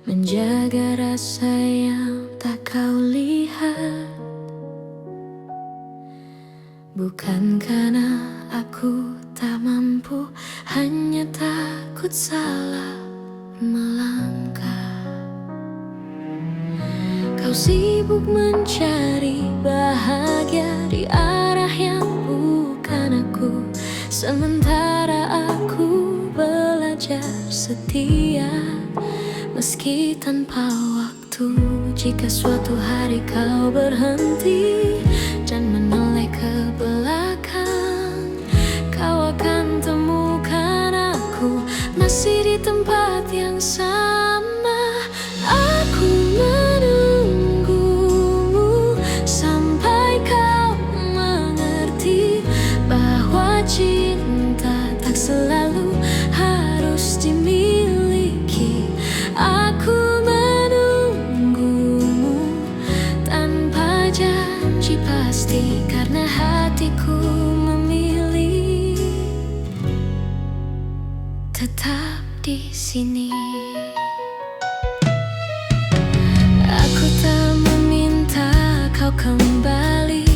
menjaga rasa yang tak kau lihat. Bukan karena aku tak mampu, hanya takut salah melangkah. Kau sibuk mencari bahagia di arah yang bukan aku, sementara aku belajar setia meski tanpa waktu. Jika suatu hari kau berhenti dan menoleh ke belakang, kau akan temukan aku masih di tempat yang sama. Aku menunggumu sampai kau mengerti bahwa cinta tak selalu harus dimiliki. Aku menunggumu tanpa janji pasti, karena hatiku memilih tetap di sini. Aku tak meminta kau kembali,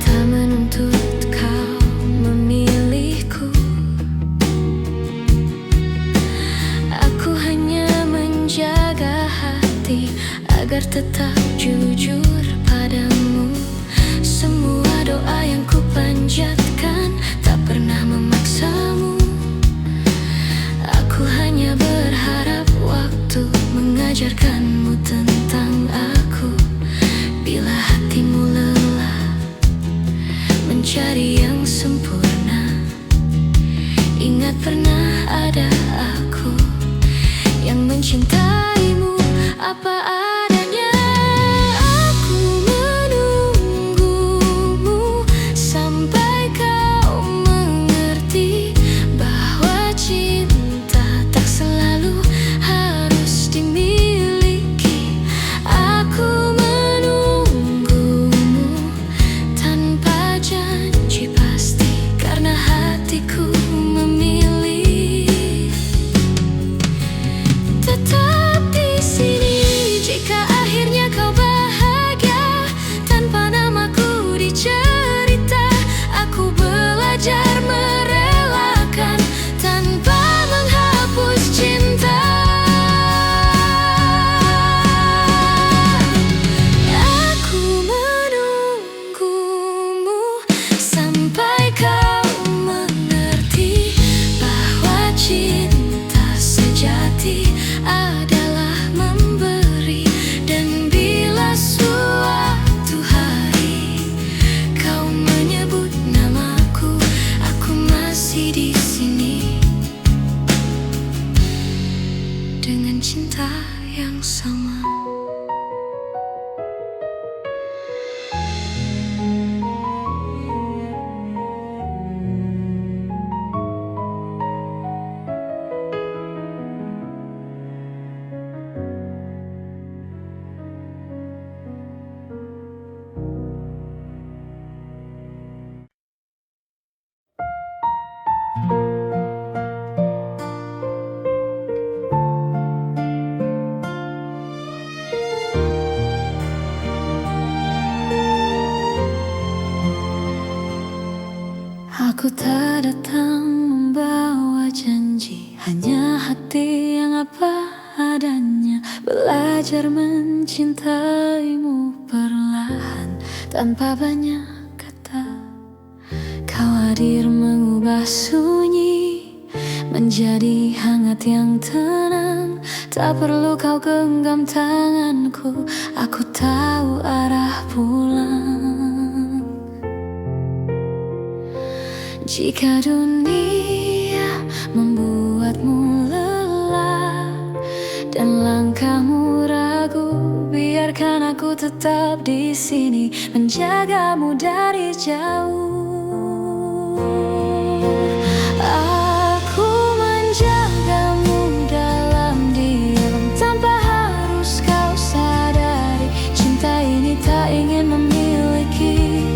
tak menuntut kau memilihku. Aku hanya menjaga agar tetap jujur padamu. Semua doa yang ku panjatkan tak pernah memaksamu. Aku hanya berharap waktu mengajarkanmu tentang aku. Bila hatimu lelah mencari yang sempurna, ingat pernah ada aku yang mencintaimu apa adanya. Aku menunggumu sampai kau mengerti bahwa cinta tak selalu harus dimiliki. Aku menunggumu tanpa janji pasti, karena hatiku memilih tetap di sini. Jika akhirnya kau bahagia tanpa namaku dicerita, aku belajar merelakan tanpa menghapus cinta. Aku menunggumu sampai kau mengerti bahwa cinta sejati adalah memberi. Dan bila suatu hari kau menyebut namaku, aku masih di sini dengan cinta yang sama. Aku tak datang membawa janji, hanya hati yang apa adanya. Belajar mencintaimu perlahan tanpa banyak kata. Kau hadir mengubah sunyi menjadi hangat yang tenang. Tak perlu kau genggam tanganku, aku tahu arah pulang. Jika dunia membuatmu lelah dan langkahmu ragu, biarkan aku tetap di sini menjagamu dari jauh. Aku menjagamu dalam diam tanpa harus kau sadari. Cinta ini tak ingin memiliki,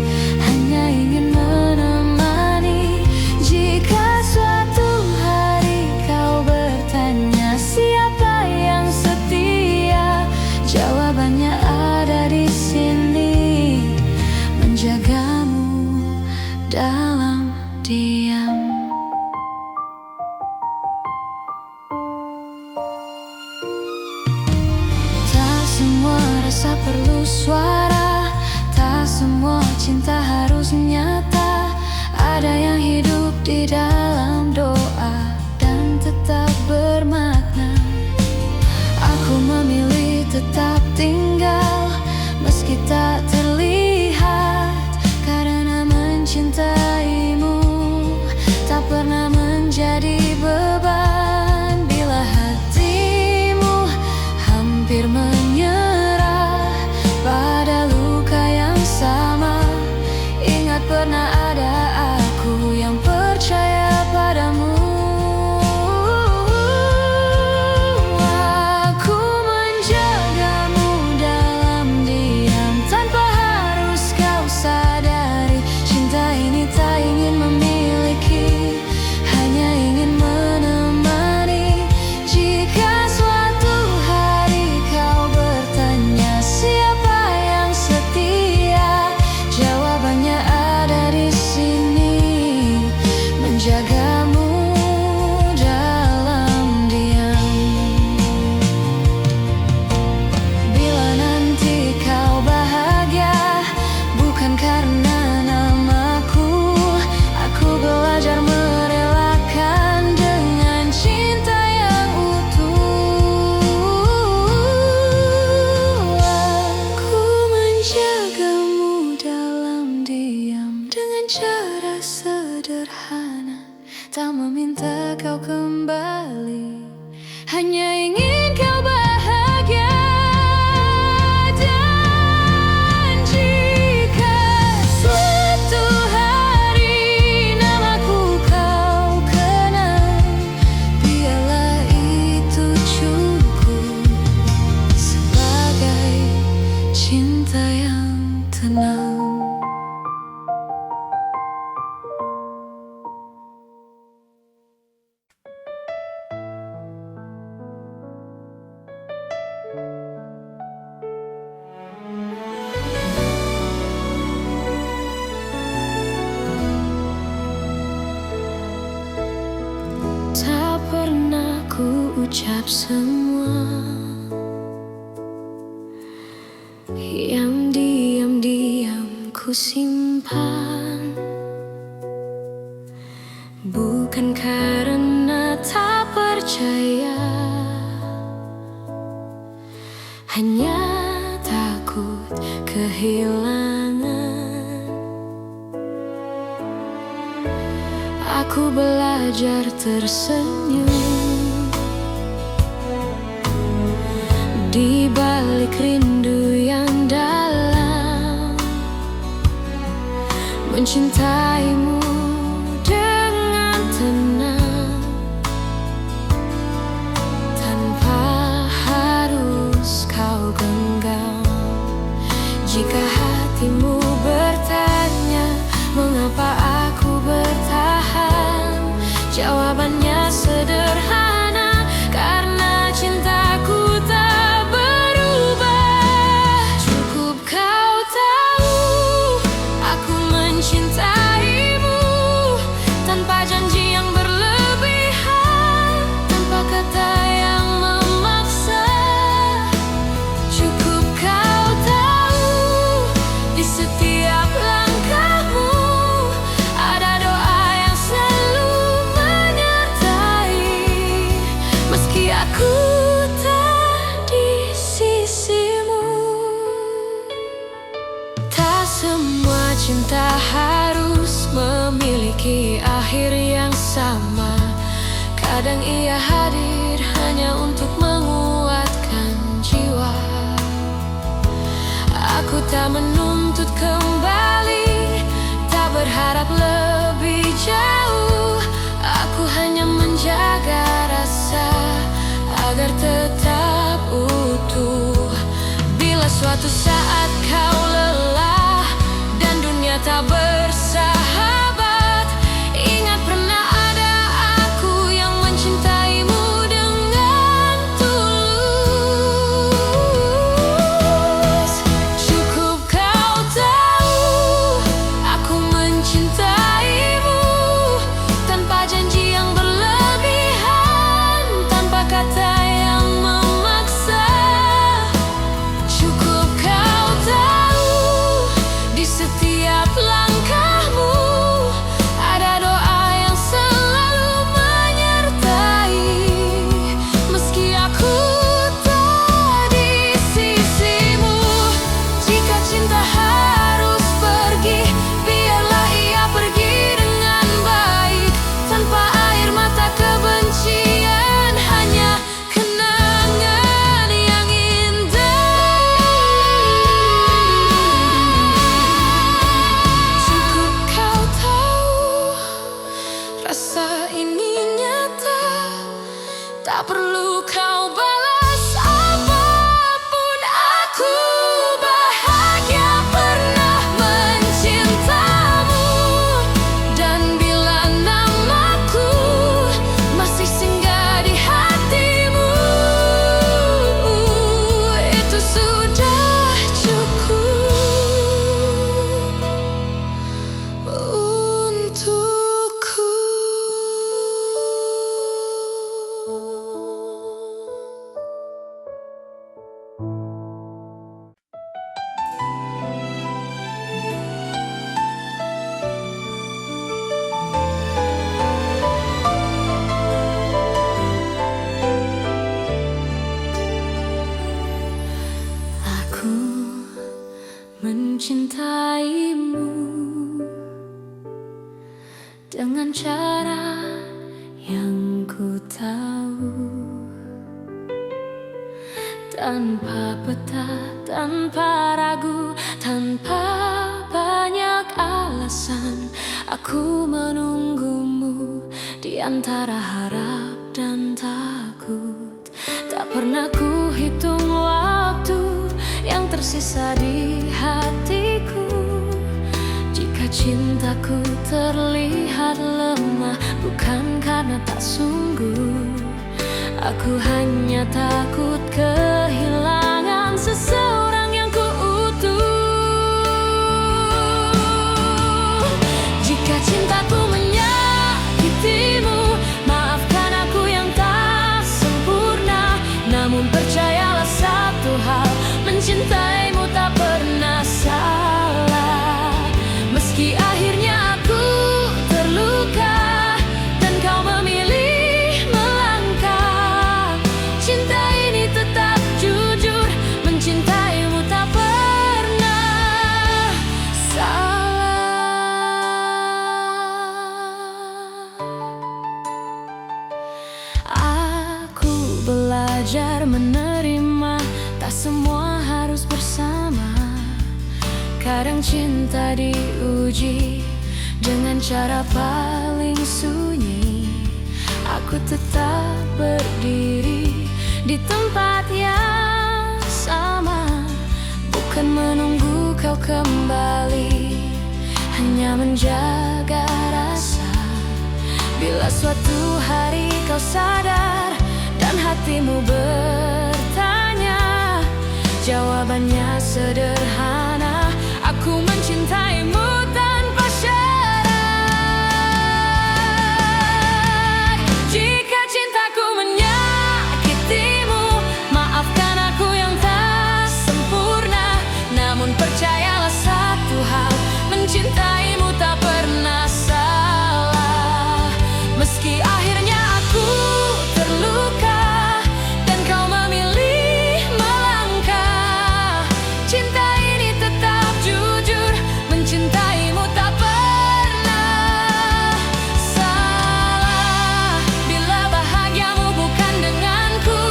hanya ingin menemani. Jika suatu hari kau bertanya siapa yang setia, jawabannya ada di sini, menjagamu dalam diam. Tak semua rasa perlu suara, tak semua cinta harus nyata. Ada yang hidup di dalam doa dan tetap bermakna. Aku memilih tetap tinggal meski tak terlihat, karena mencintaimu tak pernah menjadi beban. Bila hatimu hampir menyerah pada luka yang sama, ingat hanya ingin kau bahagia. Dan jika suatu hari namaku kau kenal, biarlah itu cukup sebagai cinta yang tenang. Tak pernah ku ucap semua yang diam-diam ku simpan, bukan karena tak percaya, hanya takut kehilangan. Aku belajar tersenyum di balik rindu yang dalam, mencintaimu dengan tenang tanpa harus kau genggam. Jika hatimu bertanya mengapa aku bertahan, jawabannya sederhana, karena cintaku tak berubah. Cukup kau tahu aku mencintaimu tanpa janji yang berlebihan, tanpa kata yang memaksa. Cukup kau tahu di setiap langkahmu ada doa yang selalu menyertai, meski aku tak di sisimu. Tak semua cinta harus memiliki akhir yang sama. Kadang ia hadir hanya untuk menguatkan jiwa. Aku tak menuntut kembali, tak berharap lebih jauh. Aku hanya menjaga rasa agar tetap utuh. Bila suatu saat kau lelah dan dunia tak bersahabat, ingat pernah ada aku yang mencintaimu dengan tulus. Cukup kau tahu aku mencintaimu tanpa janji yang berlebihan, tanpa kata yang memaksa. Cukup kau tahu di setiap langkahmu ada doa yang selalu menyertai, meski aku tak di sisimu. Jika cinta harus pergi, biarlah ia pergi dengan baik, tanpa air mata kebencian, hanya kenangan yang indah. Cukup kau tahu rasa ini nyata, tak perlu kau balas apapun. Aku bahagia pernah mencintamu, dan bila namaku masih singgah di hatimu, itu sudah cukup untukku. Aku mencintaimu dengan cara yang ku tahu. tanpa peta, tanpa ragu, tanpa banyak alasan. Aku menunggumu di antara harap dan takut. Tak pernah ku hitung waktu yang tersisa di hatiku. Jika cintaku terlihat lemah, bukan karena tak sungguh. Aku hanya takut kehilangan seseorang yang kuutuh. Jika cintaku menyakitimu, maafkan aku yang tak sempurna. Namun percayalah satu hal, mencintaimu tak pernah salah. Meski akhirnya aku terluka dan kau memilih melangkah, cinta ini tetap jujur, mencintaimu tak pernah salah. Aku belajar menerima, tak semua harus bersama. Kadang cinta diuji dengan cara paling sunyi. Aku tetap berdiri di tempat yang sama, bukan menunggu kau kembali, hanya menjaga rasa. Bila suatu hari kau sadar dan hatimu bertanya, jawabannya sederhana: aku mencintaimu tanpa syarat. Jika cintaku menyakitimu, maafkan aku yang tak sempurna. Namun percayalah satu hal, mencintaimu tak pernah salah. Meski akhirnya aku terluka dan kau memilih melangkah, cinta ini tetap jujur, mencintaimu tak pernah salah. Bila bahagiamu bukan denganku,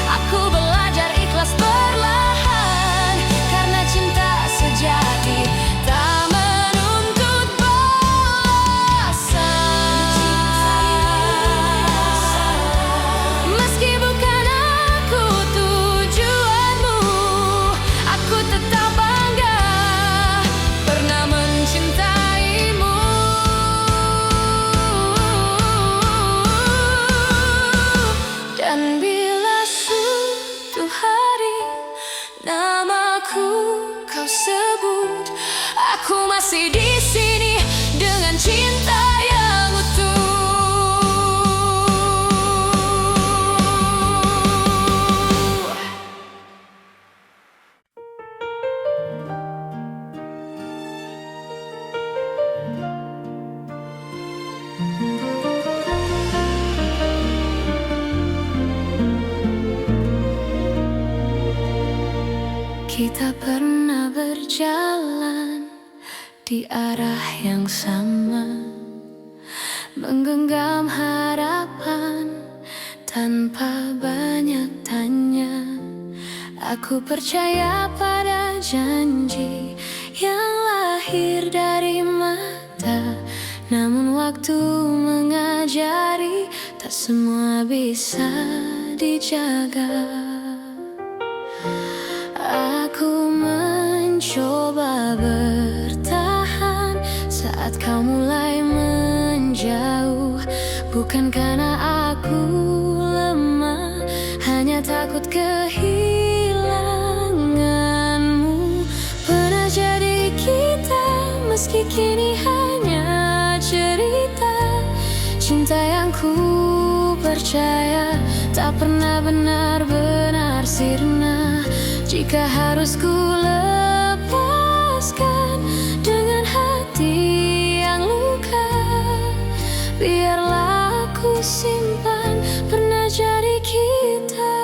aku belajar ikhlas perlahan. Karena cinta sejati tak menuntut balasan. Meski bukan aku tujuanmu, aku tetap bangga pernah mencintaimu. Dan bila suatu hari namaku kau sebut, aku masih di sini dengan cinta yang utuh. Kita pernah berjalan di arah yang sama, menggenggam harapan tanpa banyak tanya. Aku percaya pada janji yang lahir dari mata. Namun waktu mengajari, tak semua bisa dijaga. Aku mencoba bertahan saat kau mulai menjauh. Bukan karena aku lemah, hanya takut kehilanganmu. Pernah jadi kita, meski kini hanya cerita. Cinta yang ku percaya tak pernah benar-benar sirna. Jika harus ku lepaskan dengan hati yang luka, biarlah aku simpan pernah jadi kita.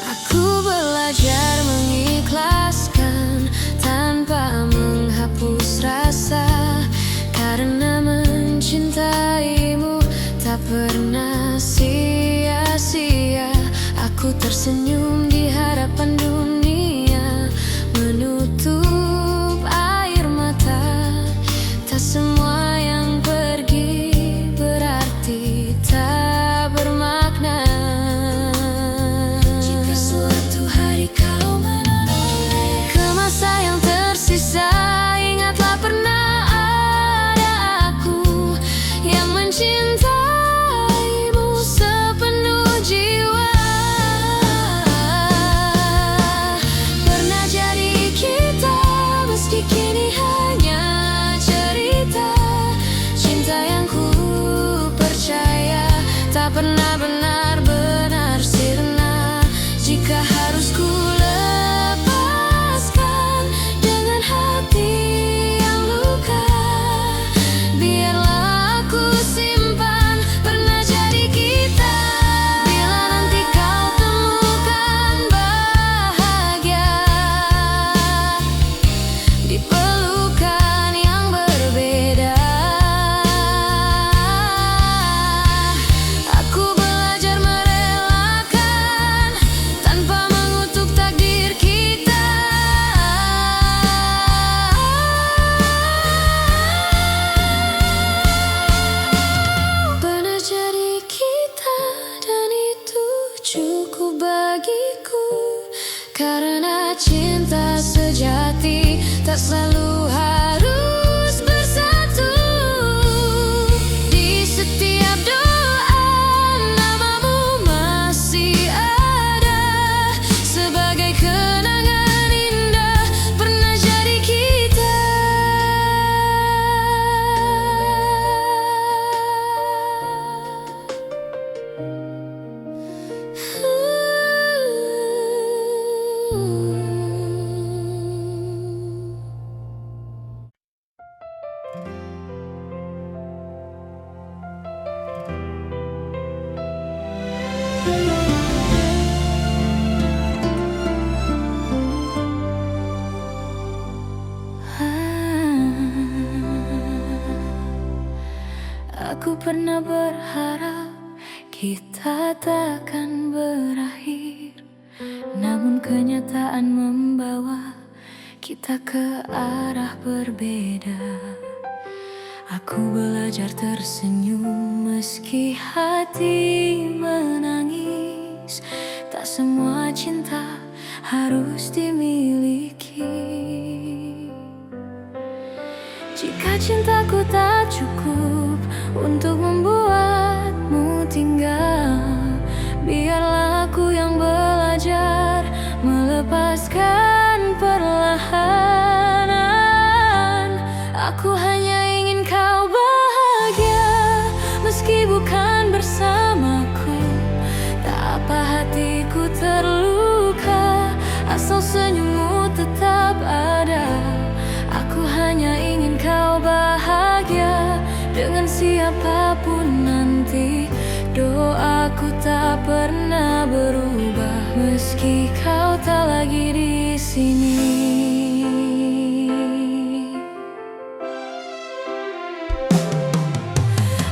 Aku belajar mengikhlaskan tanpa menghapus rasa. Karena mencintaimu tak tak pernah sia-sia. Aku tersenyum di hadapan dunia, menutup air mata. Tak semua yang pergi berarti tak bermakna. Jika suatu hari kau menoleh ke masa yang tersisa, ingatlah pernah ada aku yang mencintaimu sepenuh jiwa. Pernah jadi kita, meski kini hanya cerita. Cinta yang ku percaya tak pernah benar-benar sirna. Jika harus ku lepaskan dengan hati yang luka, biarlah aku simpan pernah jadi kita. Bila nanti kau temukan bahagia di pelukan yang berbeda, aku belajar merelakan tanpa mengutuk takdir kita. Pernah jadi kita, dan itu cukup bagiku. Karena cinta sejati tak selalu harus bersatu. Di setiap doa namamu masih ada, sebagai kenangan indah pernah jadi kita. Aku pernah berharap kita takkan berakhir, namun kenyataan membawa kita ke arah berbeda. Aku belajar tersenyum meski hati menangis. Tak semua cinta harus dimiliki. Jika cintaku tak cukup untuk membuatmu tinggal, biarlah aku yang belajar melepaskan perlahan. Aku hanya ingin kau bahagia, meski bukan bersamaku. Tak apa hatiku terluka, asal senyummu tetap ada. Aku hanya ingin kau bahagia dengan siapapun nanti. Doaku tak pernah berubah, meski kau tak lagi di sini.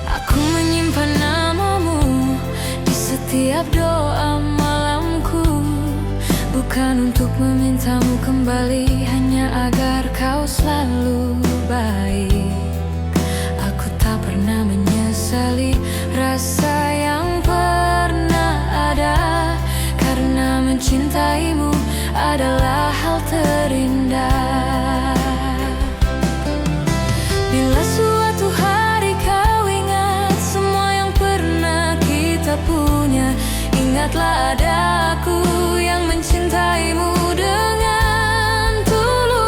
Aku menyimpan namamu di setiap doa malamku, bukan untuk memintamu kembali, hanya agar kau selalu baik. Aku tak pernah menyesali rasa yang pernah ada, karena mencintaimu adalah hal terindah. Bila suatu hari kau ingat semua yang pernah kita punya, ingatlah ada aku yang mencintaimu dengan tulus.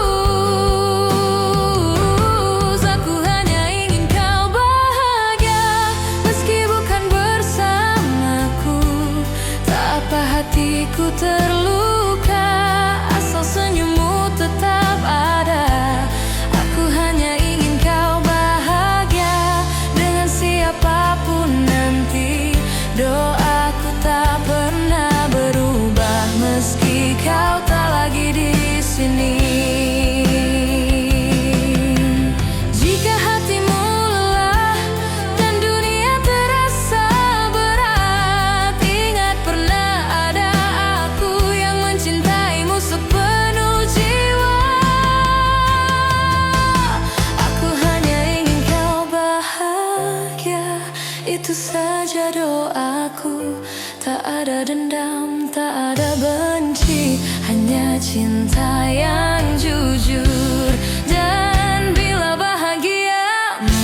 itu saja doaku. Tak ada dendam, tak ada benci, hanya cinta yang jujur. Dan bila bahagiamu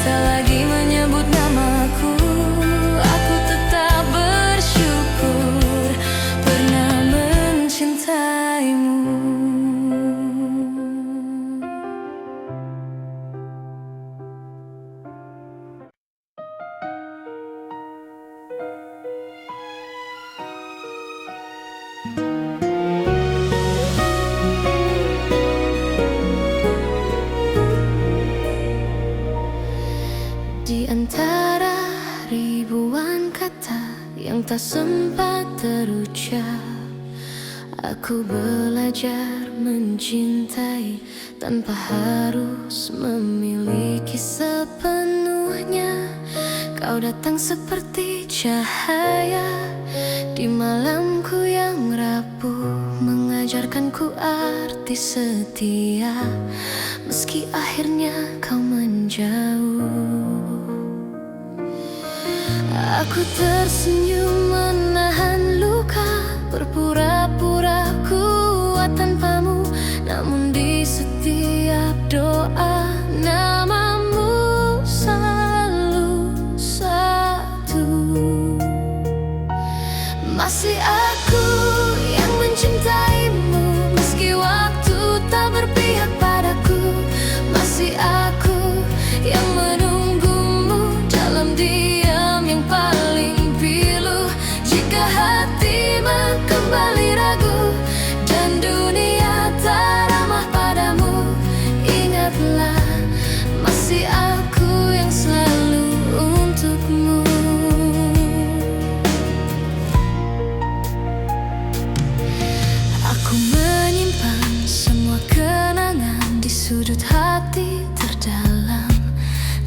tak lagi menyebut namaku, aku tetap bersyukur pernah mencintaimu. Di antara ribuan kata yang tak sempat terucap, aku belajar mencintai tanpa harus memiliki sepenuhnya. Kau datang seperti cahaya di malamku yang rapuh, mengajarkanku arti setia, meski akhirnya kau menjauh. Aku tersenyum menahan luka, berpura-pura kuat tanpamu, namun di setiap doa namamu selalu satu. Masih aku yang mencintaimu, meski waktu tak berpihak padaku. Masih aku yang menunggumu dalam diam yang paling pilu. Jika hatimu kembali ragu dan dunia tak ramah padamu, ingatlah masih aku yang selalu untukmu. Aku menyimpan semua kenangan di sudut hati terdalam,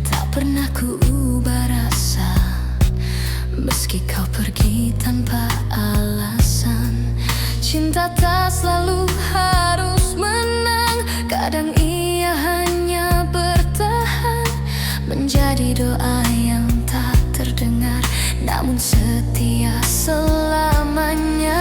tak pernah ku ubah rasa, meski kau pergi tanpa alasan. Cinta tak selalu harus menang, kadang ia hanya bertahan, menjadi doa yang tak terdengar, namun setia selamanya.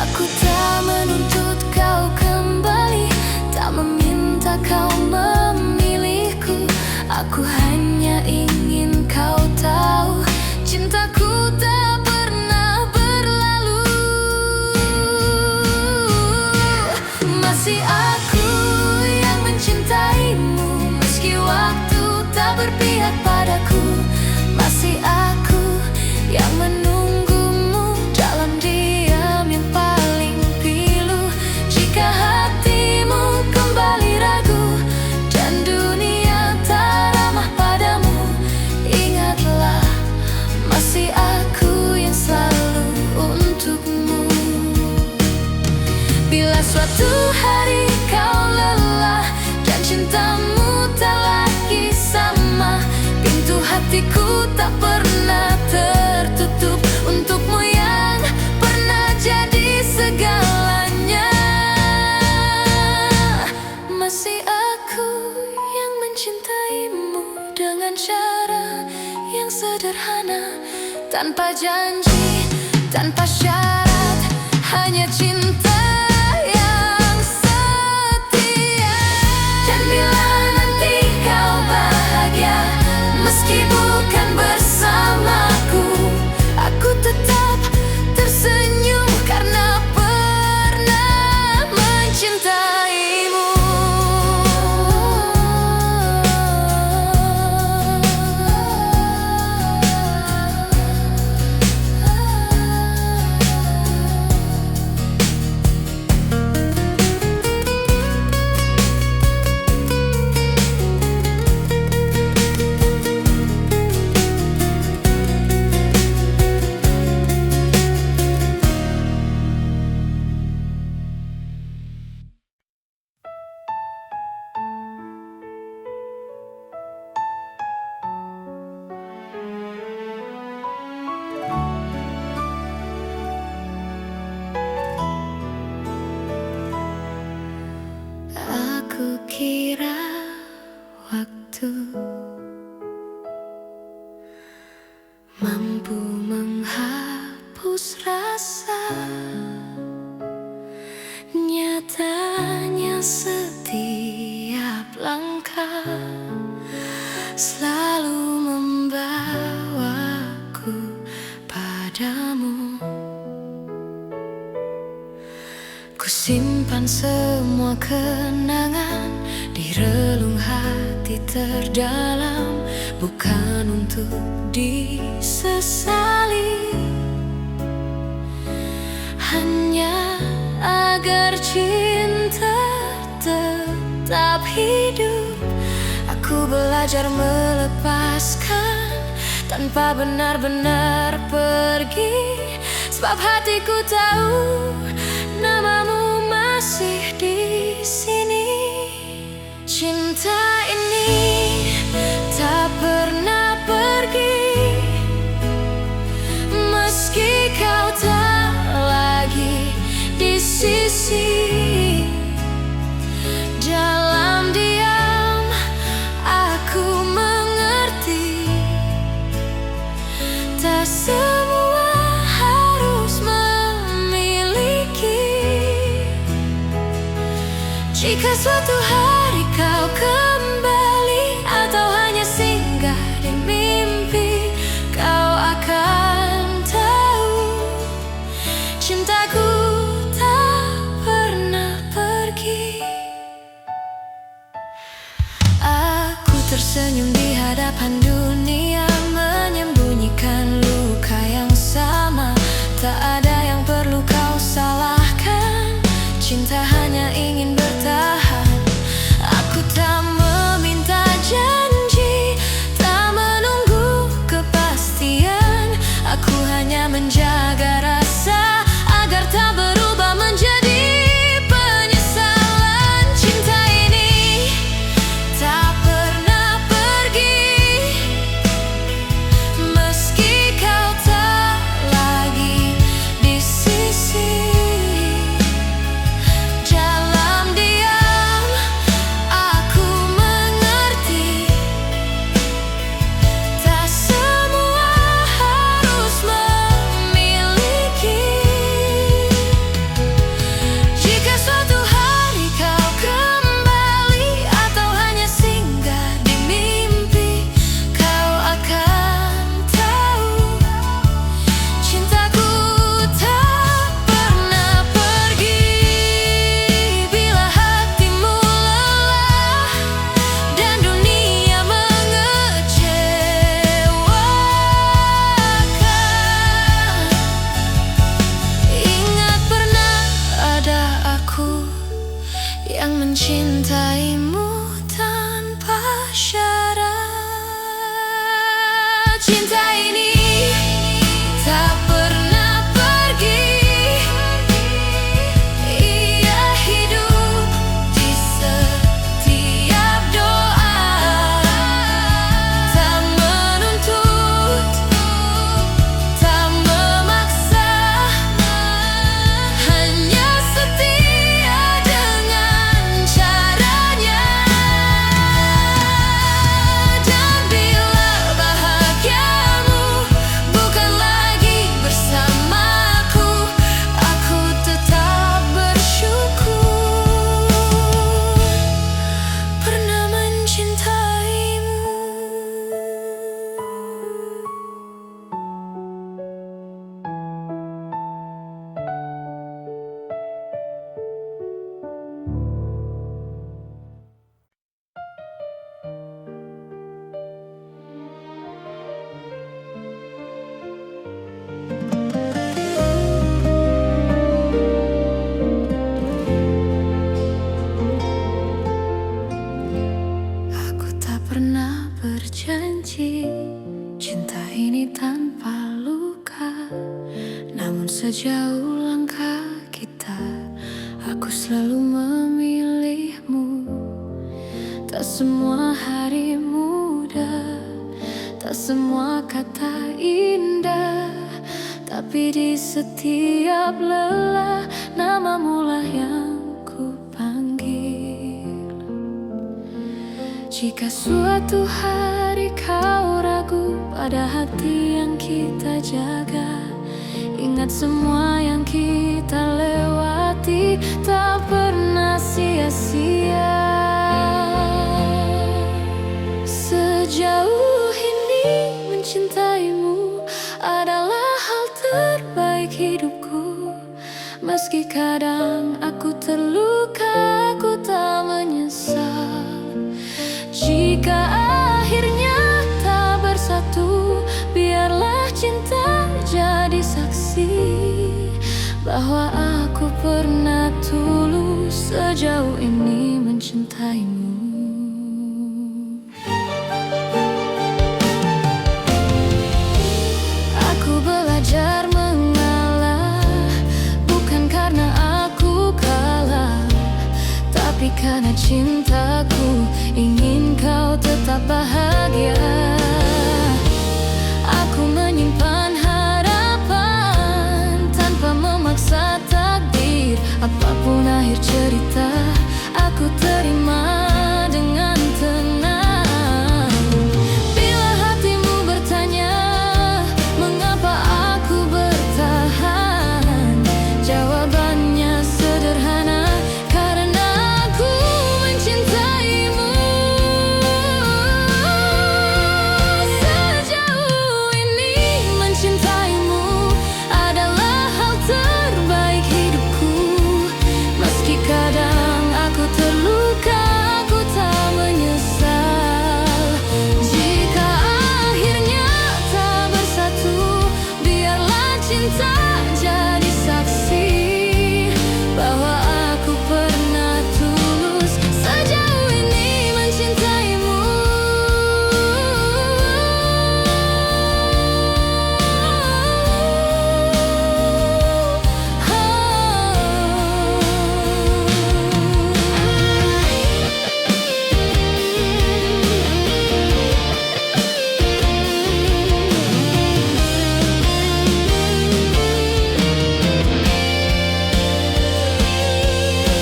Aku tak menuntut kau kembali, tak meminta kau memilihku. Aku hanya ingin kau tahu, cintaku tak pernah berlalu. Masih aku yang mencintaimu, meski waktu tak berpihak padaku. Masih aku yang menunggumu dalam diam yang paling pilu. Jika hatimu kembali ragu dan dunia tak ramah padamu, ingatlah masih aku yang selalu untukmu. Bila suatu hari kau lelah dan cintamu tak lagi sama, pintu hatiku tak pernah tertutup untukmu yang pernah jadi segalanya. Masih aku yang mencintaimu dengan cara yang sederhana, tanpa janji, tanpa syarat, hanya cinta yang setia. Dan bila nanti kau bahagia, meski bukan bersamaku, aku tetap tersenyum karena pernah mencintaimu. mampu menghapus rasa. Nyatanya setiap langkah selalu membawaku padamu. Ku simpan semua kenangan di relung hati terdalam, bukan untuk disesali, hanya agar cinta tetap hidup. Aku belajar melepaskan tanpa benar-benar pergi, sebab hatiku tahu namamu masih di sini. Cinta ini tak pernah pergi, meski kau tak lagi di sisi. Dalam diam aku mengerti, tak semua harus memiliki. Jika suatu hari kau kembali atau hanya singgah di mimpi, kau akan tahu cintaku tak pernah pergi. Aku tersenyum di hadapan dunia, menyembunyikan luka yang sama. Tak ada yang perlu kau salahkan, cinta hanya ingin bertahan. Aku tak meminta janji, tak menunggu kepastian. Aku hanya menjaga rasa agar tak berubah menjadi penyesalan. Cinta ini tak pernah pergi, meski kau tak lagi di sisi. Dalam diam aku mengerti, tak semua harus memiliki. Jika suatu hari kau kembali atau hanya singgah di mimpi, kau akan tahu cintaku tak pernah pergi. Bila hatimu lelah dan dunia mengecewakan, ingat pernah ada aku yang mencintaimu tanpa syarat. Cinta ini tak pernah pergi, ia hidup di setiap doa. Tak menuntut, tak memaksa, hanya setia dengan caranya. Dan bila bahagiamu bukan lagi bersamaku, aku tetap bersyukur pernah mencintaimu. Aku tak pernah berjanji cinta ini tanpa luka, namun sejauh langkah kita, aku selalu memilihmu. Tak semua hari mudah, tak semua kata indah, tapi di setiap lelah namamu lah yang ku panggil. Jika suatu hari kau ragu pada hati yang kita jaga. Ingat semua yang kita lewati tak pernah sia-sia. Sejauh ini mencintaimu adalah hal terbaik hidupku. Meski kadang aku terluka, aku tak menyesal. Jika akhirnya tak bersatu, biarlah cinta jadi saksi bahwa aku pernah tulus sejauh ini mencintaimu. Aku belajar mengalah, bukan karena aku kalah, tapi karena cintaku ingin kau tetap bahagia. Aku menyimpan harapan tanpa memaksa takdir. Apapun akhir cerita, aku terima dengan tenang. Bila hatimu bertanya mengapa aku bertahan, jawabannya sederhana, karena aku mencintaimu. Sejauh ini mencintaimu adalah hal terbaik hidupku. Meski kadang aku terluka, aku tak menyesal. Jika akhirnya tak bersatu, biarlah cinta jadi saksi bahwa aku pernah tulus sejauh ini mencintaimu.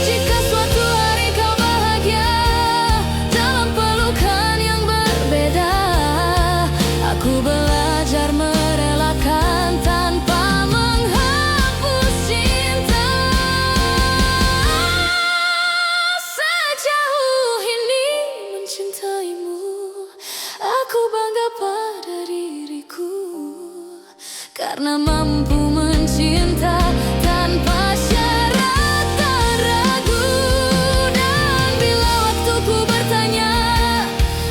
Jika suatu hari kau bahagia dalam pelukan yang berbeda, aku belajar merelakan tanpa menghapus cinta. Sejauh ini mencintaimu, aku bangga pada diriku, karena mampu mencinta tanpa syarat dan ragu. Dan bila waktuku bertanya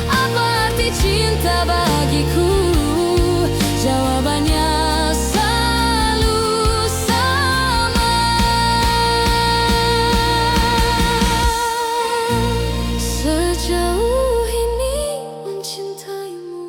apa arti cinta bagiku, jawabannya selalu sama. Sejauh ini mencintaimu.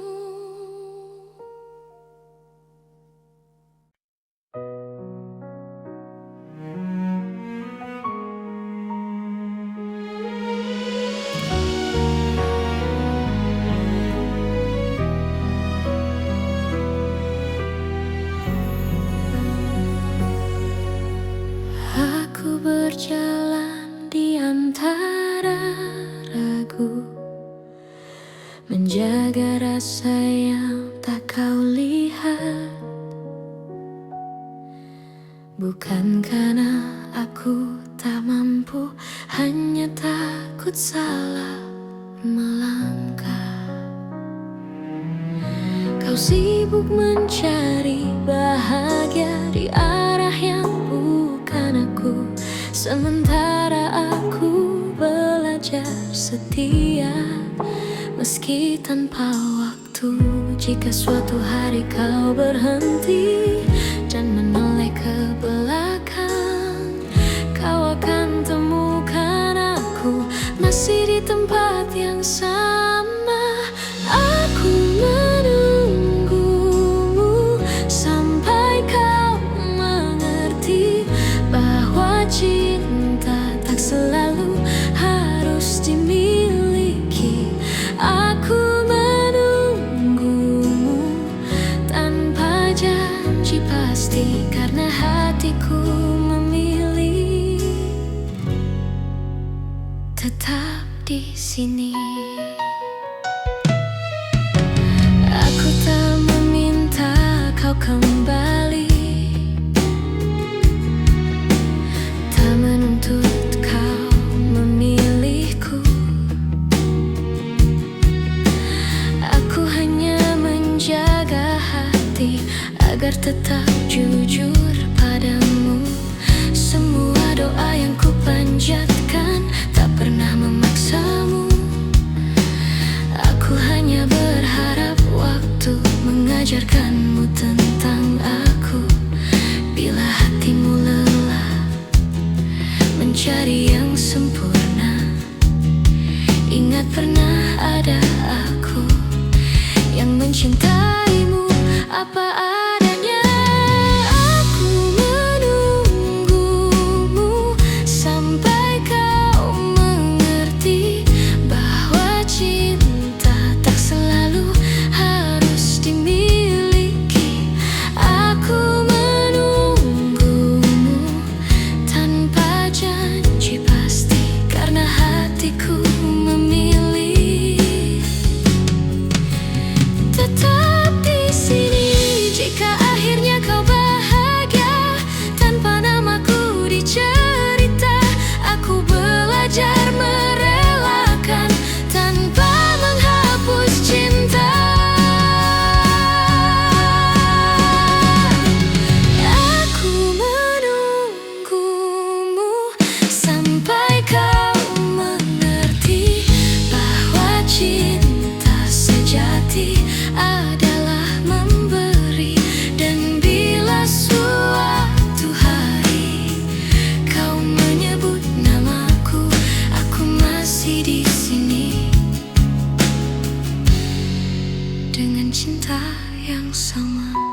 Aku berjalan di antara ragu, menjaga rasa yang tak kau lihat. Bukan karena aku tak mampu, hanya takut salah melangkah. Kau sibuk mencari bahagia di arah yang bukan aku, sementara aku belajar setia meski tanpa waktu. Jika suatu hari kau berhenti dan menoleh ke belakang, kau akan temukan aku masih di tempat yang sama. Aku menunggumu sampai kau mengerti bahwa cinta tak selalu harus dimiliki. Aku menunggumu tanpa janji pasti, karena hatiku memilih tetap di sini. agar tetap jujur padamu. Semua doa yang ku panjatkan tak pernah memaksamu. Aku hanya berharap waktu mengajarkanmu tentang aku. Bila hatimu lelah mencari yang sempurna, ingat pernah ada aku yang mencintaimu apa adanya. Aku menunggumu sampai kau mengerti bahwa cinta tak selalu harus dimiliki. Aku menunggumu tanpa janji pasti, karena hatiku memilih tetap di sini. Jika akhirnya kau bahagia tanpa namaku dicerita, aku belajar merelakan tanpa menghapus cinta. Aku menunggumu sampai kau mengerti bahwa cinta sejati adalah memberi. Dan bila suatu hari kau menyebut namaku, aku masih di sini dengan cinta yang sama.